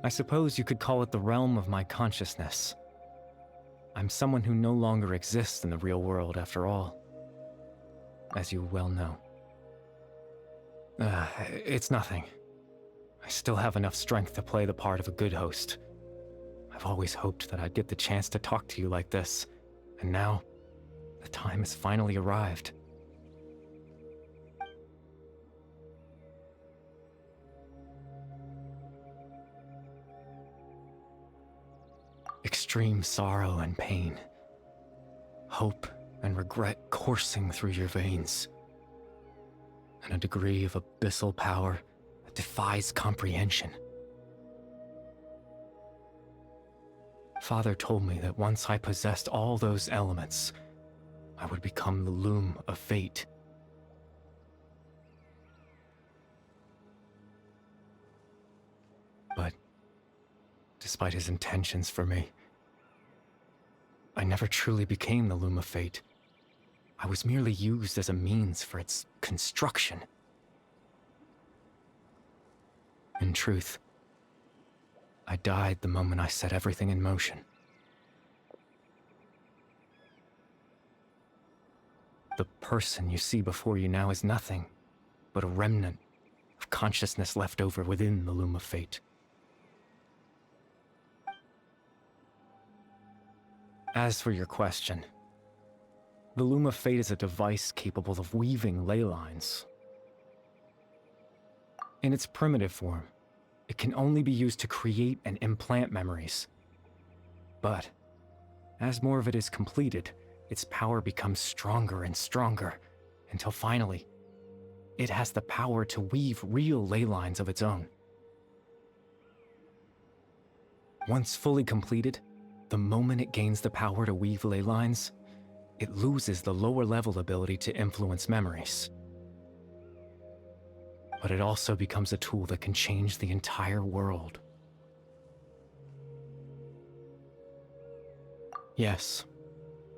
I suppose you could call it the realm of my consciousness. I'm someone who no longer exists in the real world, after all, as you well know. It's nothing. I still have enough strength to play the part of a good host. I've always hoped that I'd get the chance to talk to you like this, and now, the time has finally arrived. Extreme sorrow and pain, hope and regret coursing through your veins, and a degree of abyssal power that defies comprehension. Father told me that once I possessed all those elements, I would become the loom of fate. But despite his intentions for me, I never truly became the loom of fate. I was merely used as a means for its construction. In truth, I died the moment I set everything in motion. The person you see before you now is nothing but a remnant of consciousness left over within the loom of fate. As for your question, the loom of fate is a device capable of weaving ley lines. In its primitive form, it can only be used to create and implant memories. But as more of it is completed, its power becomes stronger and stronger, until finally, it has the power to weave real ley lines of its own. Once fully completed, the moment it gains the power to weave ley lines, it loses the lower level ability to influence memories. But it also becomes a tool that can change the entire world. Yes,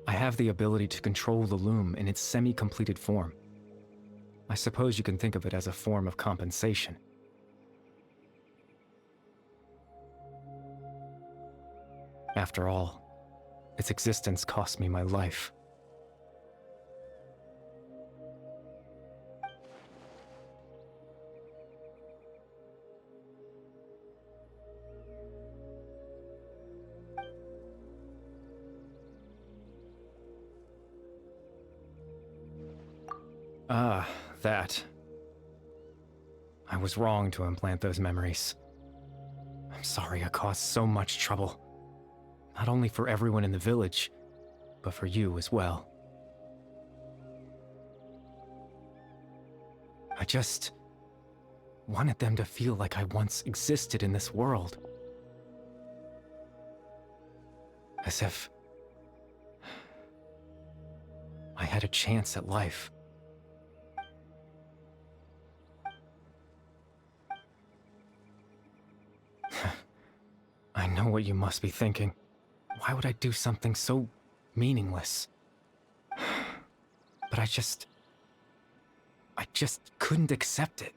I have the ability to control the loom in its semi-completed form. I suppose you can think of it as a form of compensation. After all, its existence cost me my life. Ah, that. I was wrong to implant those memories. I'm sorry I caused so much trouble. Not only for everyone in the village, but for you as well. I just wanted them to feel like I once existed in this world. As if I had a chance at life. I know what you must be thinking. Why would I do something so meaningless? But I just couldn't accept it.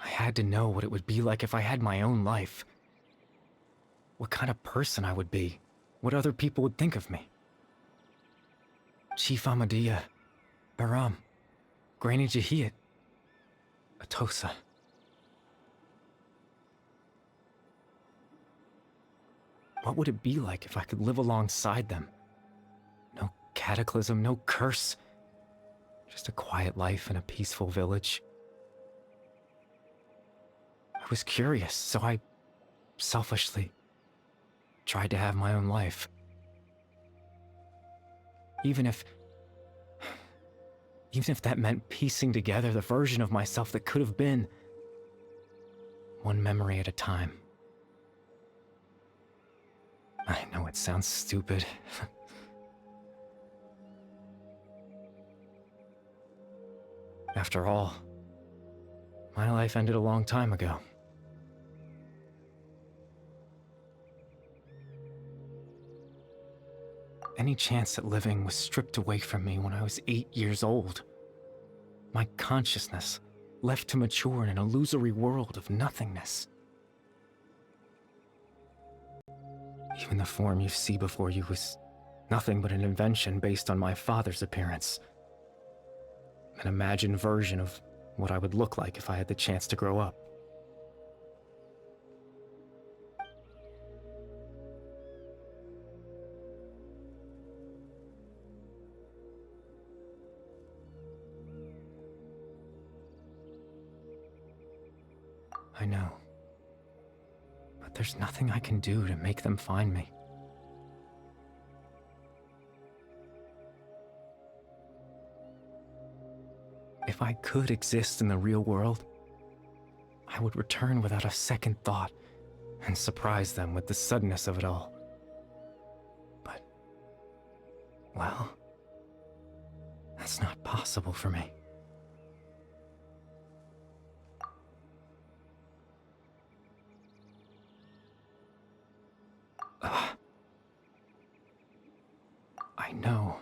I had to know what it would be like if I had my own life. What kind of person I would be. What other people would think of me. Chief Amadia, Baram, Granny Jahiyat, Atosa. What would it be like if I could live alongside them? No cataclysm, no curse. Just a quiet life in a peaceful village. I was curious, so I selfishly tried to have my own life. Even if that meant piecing together the version of myself that could have been, one memory at a time. I know it sounds stupid. After all, my life ended a long time ago. Any chance at living was stripped away from me when I was 8 years old. My consciousness left to mature in an illusory world of nothingness. Even the form you see before you was nothing but an invention based on my father's appearance. An imagined version of what I would look like if I had the chance to grow up. I know. But there's nothing I can do to make them find me. If I could exist in the real world, I would return without a second thought and surprise them with the suddenness of it all. But, well, that's not possible for me. I know.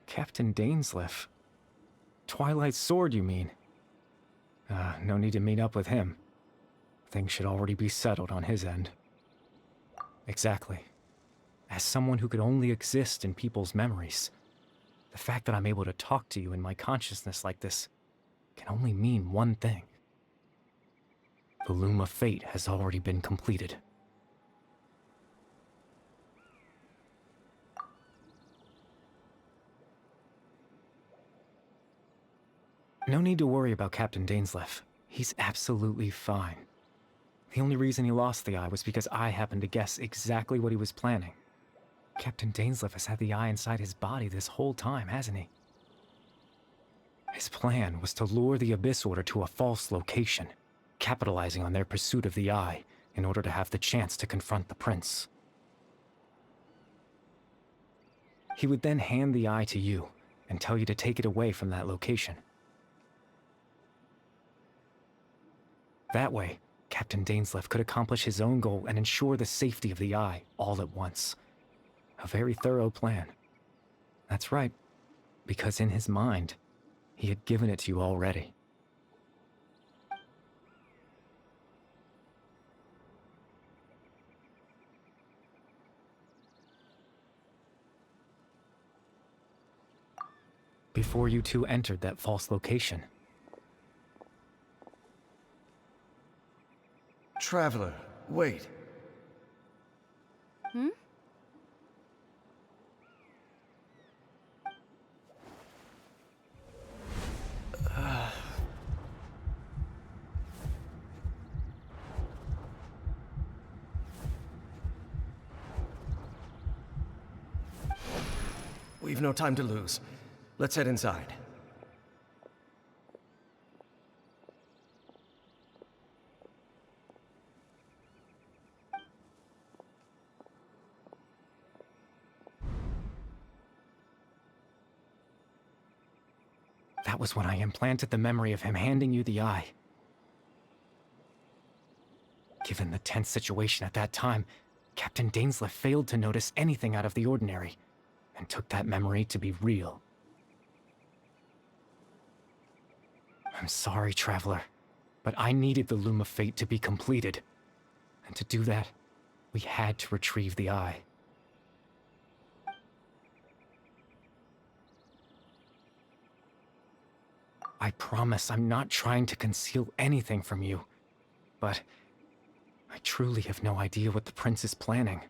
Captain Dainsleif. Twilight Sword, you mean? No need to meet up with him. Things should already be settled on his end. Exactly. As someone who could only exist in people's memories, the fact that I'm able to talk to you in my consciousness like this can only mean one thing. The Loom of Fate has already been completed. No need to worry about Captain Dainsleif. He's absolutely fine. The only reason he lost the eye was because I happened to guess exactly what he was planning. Captain Dainsleif has had the eye inside his body this whole time, hasn't he? His plan was to lure the Abyss Order to a false location, capitalizing on their pursuit of the eye in order to have the chance to confront the prince. He would then hand the eye to you and tell you to take it away from that location. That way, Captain Dainsleif could accomplish his own goal and ensure the safety of the eye all at once. A very thorough plan. That's right, because in his mind, he had given it to you already. Before you two entered that false location. Traveler, wait. Hmm? We've no time to lose. Let's head inside. That was when I implanted the memory of him handing you the eye. Given the tense situation at that time, Captain Dainsleif failed to notice anything out of the ordinary, and took that memory to be real. I'm sorry, Traveler, but I needed the Loom of Fate to be completed. And to do that, we had to retrieve the eye. I promise I'm not trying to conceal anything from you, but I truly have no idea what the Prince is planning.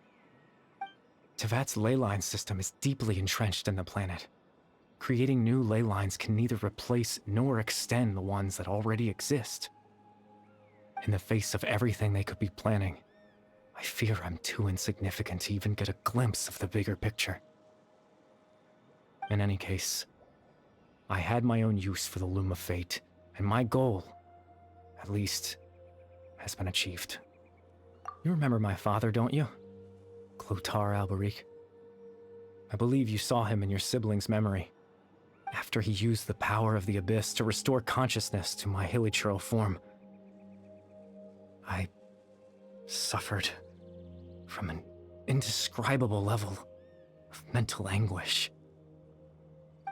Tevat's ley line system is deeply entrenched in the planet. Creating new ley lines can neither replace nor extend the ones that already exist. In the face of everything they could be planning, I fear I'm too insignificant to even get a glimpse of the bigger picture. In any case, I had my own use for the Loom of Fate, and my goal, at least, has been achieved. You remember my father, don't you? Clotar Alberic. I believe you saw him in your sibling's memory, after he used the power of the Abyss to restore consciousness to my hilichurl form. I suffered from an indescribable level of mental anguish.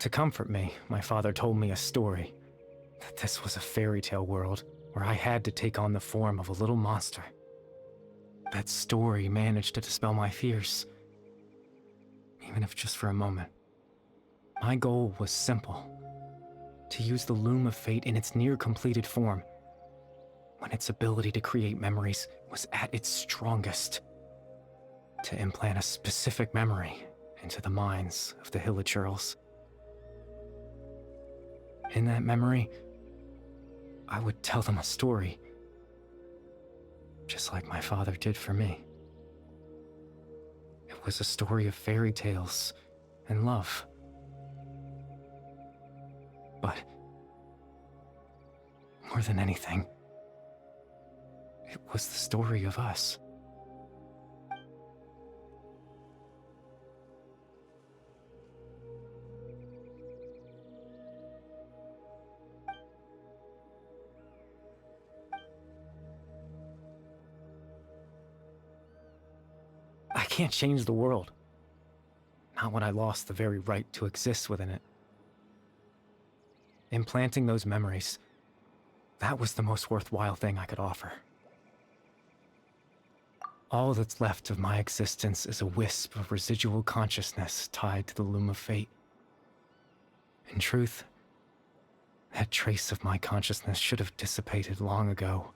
To comfort me, my father told me a story, that this was a fairy tale world, where I had to take on the form of a little monster. That story managed to dispel my fears, even if just for a moment. My goal was simple: to use the Loom of Fate in its near-completed form, when its ability to create memories was at its strongest, to implant a specific memory into the minds of the Hillagirls. In that memory, I would tell them a story, just like my father did for me. It was a story of fairy tales and love. But more than anything, it was the story of us. I can't change the world. Not when I lost the very right to exist within it. Implanting those memories, that was the most worthwhile thing I could offer. All that's left of my existence is a wisp of residual consciousness tied to the Loom of Fate. In truth, that trace of my consciousness should have dissipated long ago.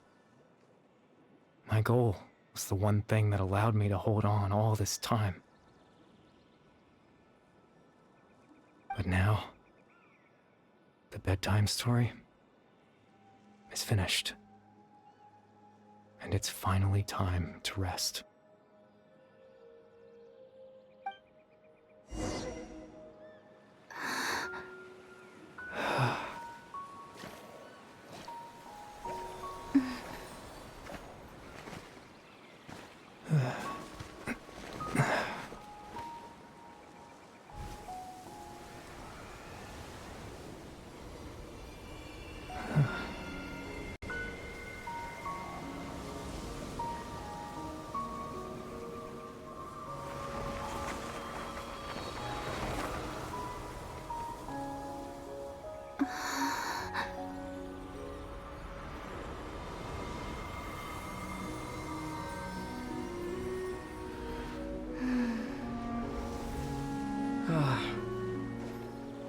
My goal was the one thing that allowed me to hold on all this time. But now, the bedtime story is finished. And it's finally time to rest.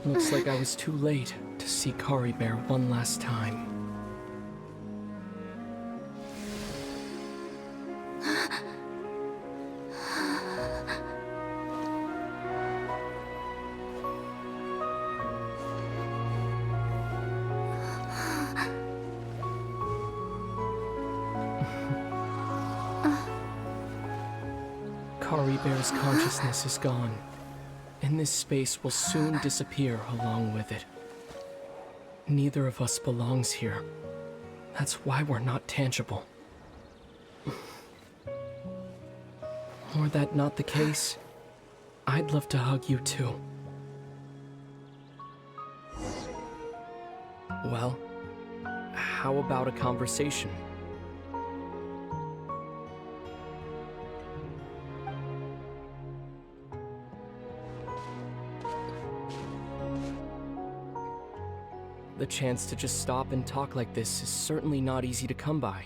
Looks like I was too late to see Kari Bear one last time. Kari Bear's consciousness is gone, and this space will soon disappear along with it. Neither of us belongs here. That's why we're not tangible. Were that not the case, I'd love to hug you too. Well, how about a conversation? The chance to just stop and talk like this is certainly not easy to come by.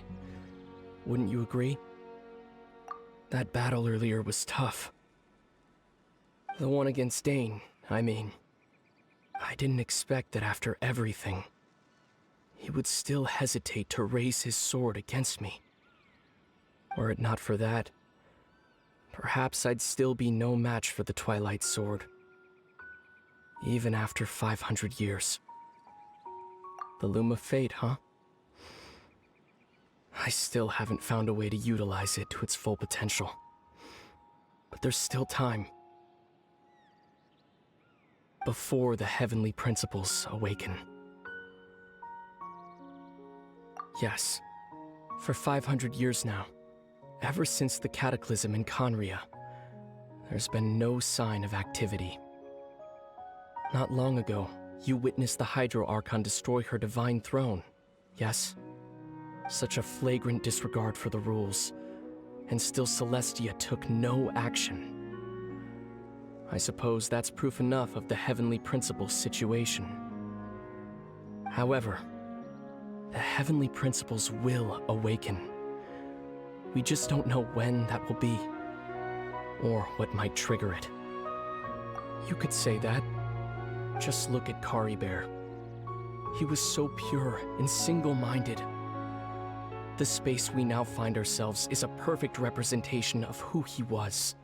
Wouldn't you agree? That battle earlier was tough. The one against Dane, I mean. I didn't expect that after everything, he would still hesitate to raise his sword against me. Were it not for that, perhaps I'd still be no match for the Twilight Sword. Even after 500 years. The Loom of Fate, huh? I still haven't found a way to utilize it to its full potential. But there's still time. Before the heavenly principles awaken. Yes, for 500 years now, ever since the cataclysm in Conria, there's been no sign of activity. Not long ago, you witnessed the Hydro Archon destroy her divine throne, yes? Such a flagrant disregard for the rules, and still Celestia took no action. I suppose that's proof enough of the heavenly principles situation. However, the heavenly principles will awaken. We just don't know when that will be, or what might trigger it. You could say that. Just look at Caribert. He was so pure and single-minded. The space we now find ourselves is a perfect representation of who he was.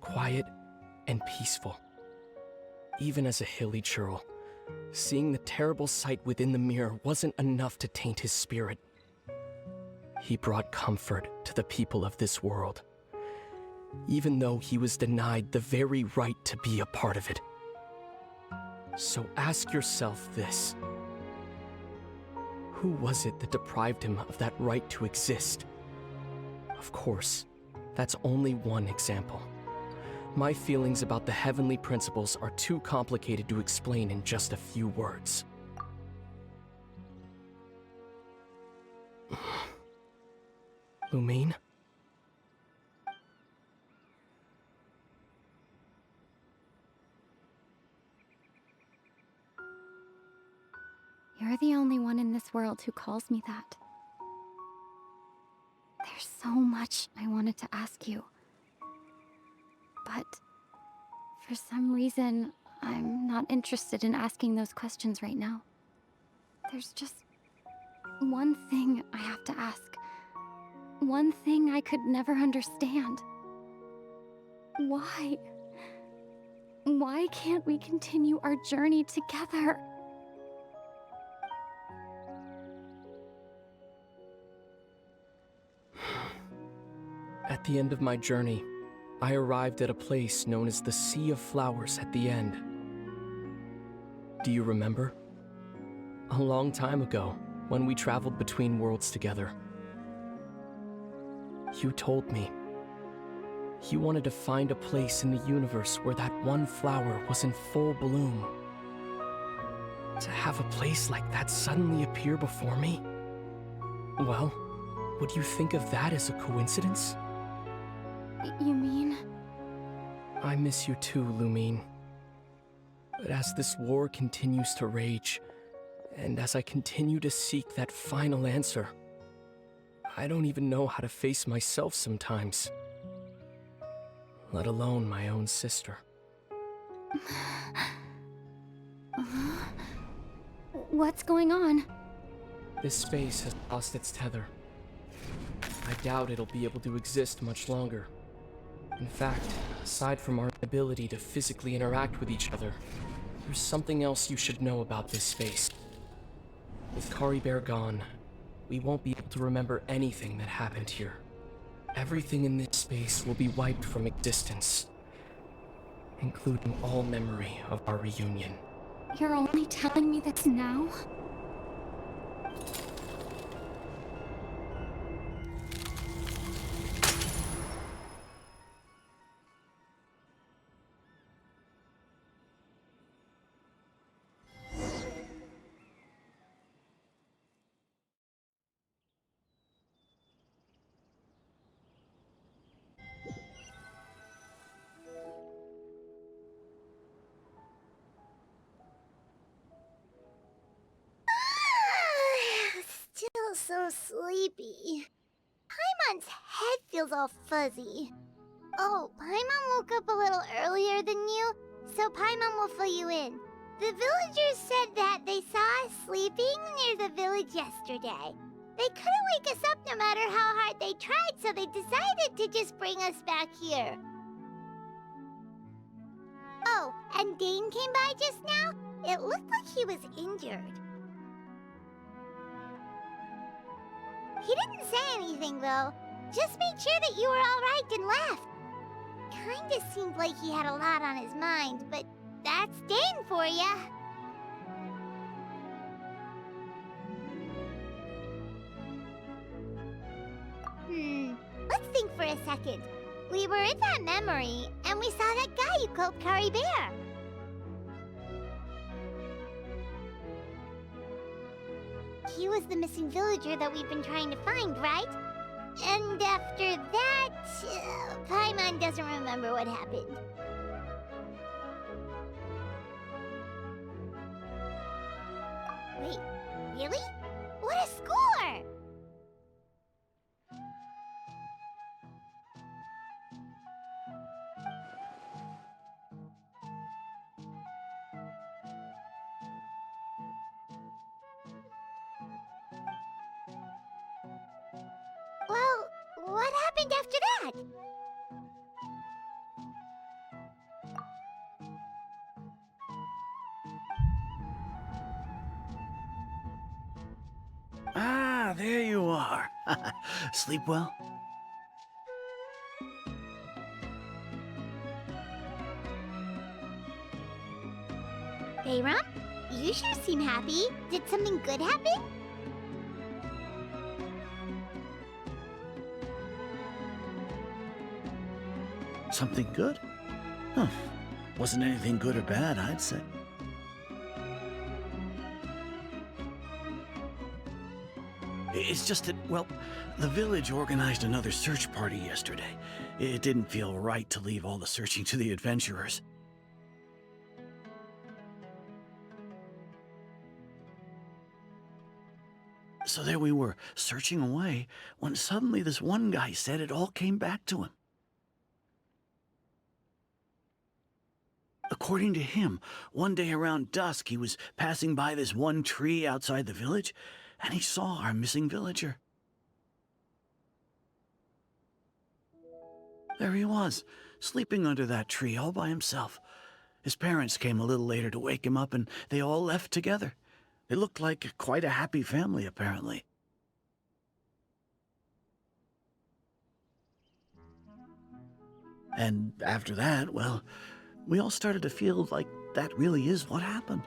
Quiet and peaceful. Even as a hilly churl, seeing the terrible sight within the mirror wasn't enough to taint his spirit. He brought comfort to the people of this world, even though he was denied the very right to be a part of it. So ask yourself this. Who was it that deprived him of that right to exist? Of course, that's only one example. My feelings about the heavenly principles are too complicated to explain in just a few words. Lumine? You're the only one in this world who calls me that. There's so much I wanted to ask you. But for some reason, I'm not interested in asking those questions right now. There's just one thing I have to ask. One thing I could never understand. Why? Why can't we continue our journey together? At the end of my journey, I arrived at a place known as the Sea of Flowers at the end. Do you remember? A long time ago, when we traveled between worlds together. You told me you wanted to find a place in the universe where that one flower was in full bloom. To have a place like that suddenly appear before me? Well, would you think of that as a coincidence? You mean? I miss you too, Lumine. But as this war continues to rage, and as I continue to seek that final answer, I don't even know how to face myself sometimes. Let alone my own sister. What's going on? This space has lost its tether. I doubt it'll be able to exist much longer. In fact, aside from our ability to physically interact with each other, there's something else you should know about this space. With Caribert gone, we won't be able to remember anything that happened here. Everything in this space will be wiped from existence, including all memory of our reunion. You're only telling me this now? Still so sleepy. Paimon's head feels all fuzzy. Oh, Paimon woke up a little earlier than you, so Paimon will fill you in. The villagers said that they saw us sleeping near the village yesterday. They couldn't wake us up no matter how hard they tried, so they decided to just bring us back here. Oh, and Dane came by just now. It looked like he was injured. He didn't say anything, though. Just made sure that you were all right and left. Kinda seemed like he had a lot on his mind, but that's Dane for ya. Let's think for a second. We were in that memory, and we saw that guy you called Caribert. He was the missing villager that we've been trying to find, right? And after that, Paimon doesn't remember what happened. Wait, really? What a score! Well, what happened after that? Ah, there you are. Sleep well? Bayram, you sure seem happy. Did something good happen? Something good? Huh. Wasn't anything good or bad, I'd say. It's just that, well, the village organized another search party yesterday. It didn't feel right to leave all the searching to the adventurers. So there we were, searching away, when suddenly this one guy said it all came back to him. According to him, one day around dusk he was passing by this one tree outside the village, and he saw our missing villager. There he was, sleeping under that tree all by himself. His parents came a little later to wake him up, and they all left together. They looked like quite a happy family, apparently. And after that, well, we all started to feel like that really is what happened.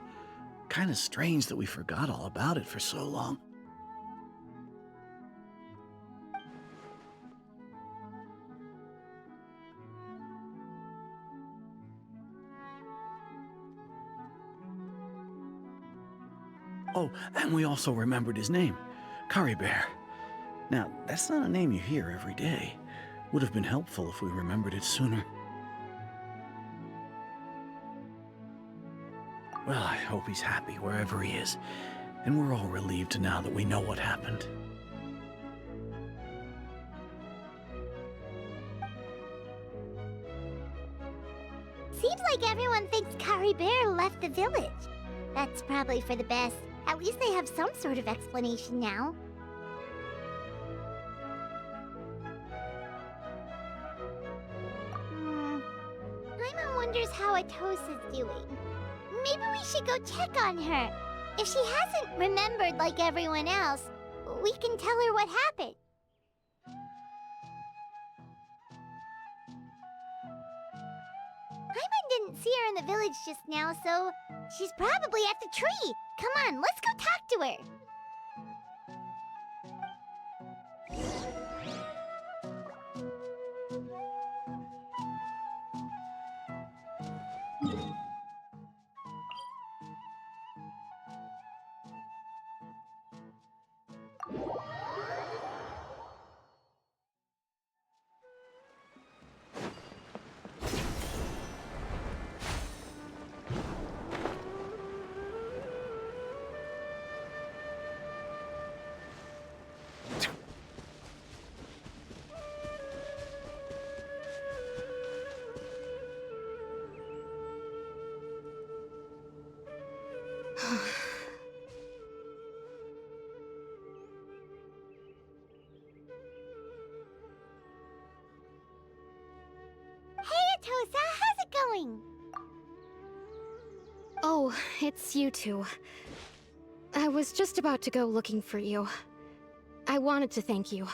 Kind of strange that we forgot all about it for so long. Oh, and we also remembered his name, Curry Bear. Now, that's not a name you hear every day. Would have been helpful if we remembered it sooner. Well, I hope he's happy wherever he is, and we're all relieved now that we know what happened. Seems like everyone thinks Curry Bear left the village. That's probably for the best. At least they have some sort of explanation now. Paimon wonders how Atosa's doing. Maybe we should go check on her. If she hasn't remembered like everyone else, we can tell her what happened. Paimon didn't see her in the village just now, so she's probably at the tree. Come on, let's go talk to her. Hey, Atosa, how's it going? Oh, it's you two. I was just about to go looking for you. I wanted to thank you.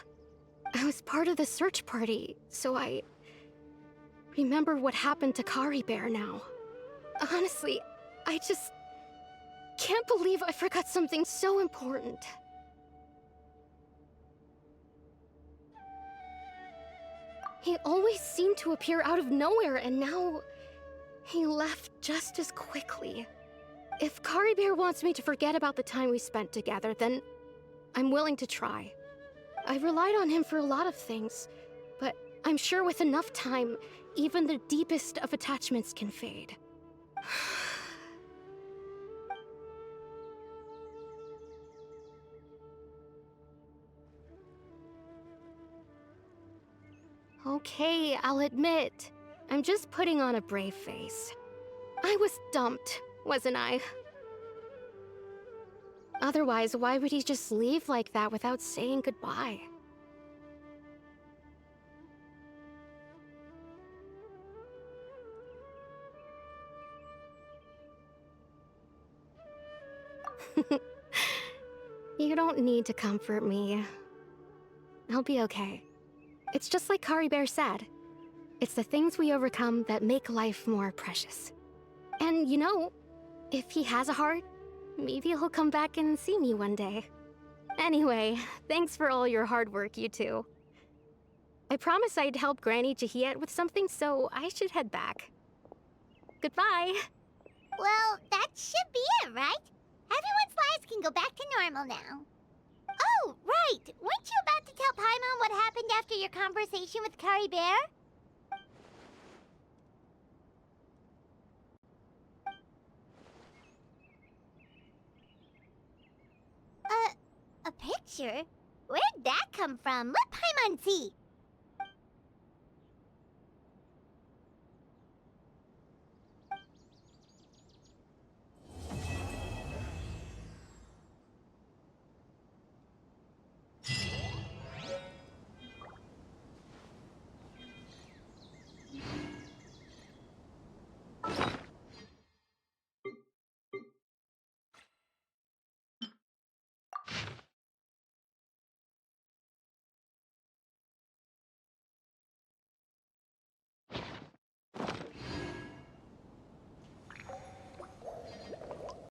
I was part of the search party, so I remember what happened to Curry Bear now. Honestly, I just can't believe I forgot something so important. He always seemed to appear out of nowhere, and now he left just as quickly. If Curry Bear wants me to forget about the time we spent together, then I'm willing to try. I relied on him for a lot of things, but I'm sure with enough time, even the deepest of attachments can fade. okay, I'll admit. I'm just putting on a brave face. I was dumped, wasn't I? Otherwise, why would he just leave like that without saying goodbye? You don't need to comfort me. I'll be okay. It's just like Kari Bear said. It's the things we overcome that make life more precious. And you know, if he has a heart, maybe he'll come back and see me one day. Anyway, thanks for all your hard work, you two. I promised I'd help Granny Jahiet with something, so I should head back. Goodbye! Well, that should be it, right? Everyone's lives can go back to normal now. Oh, right! Weren't you about to tell Paimon what happened after your conversation with Kari Bear? A picture? Where'd that come from? Let Paimon see!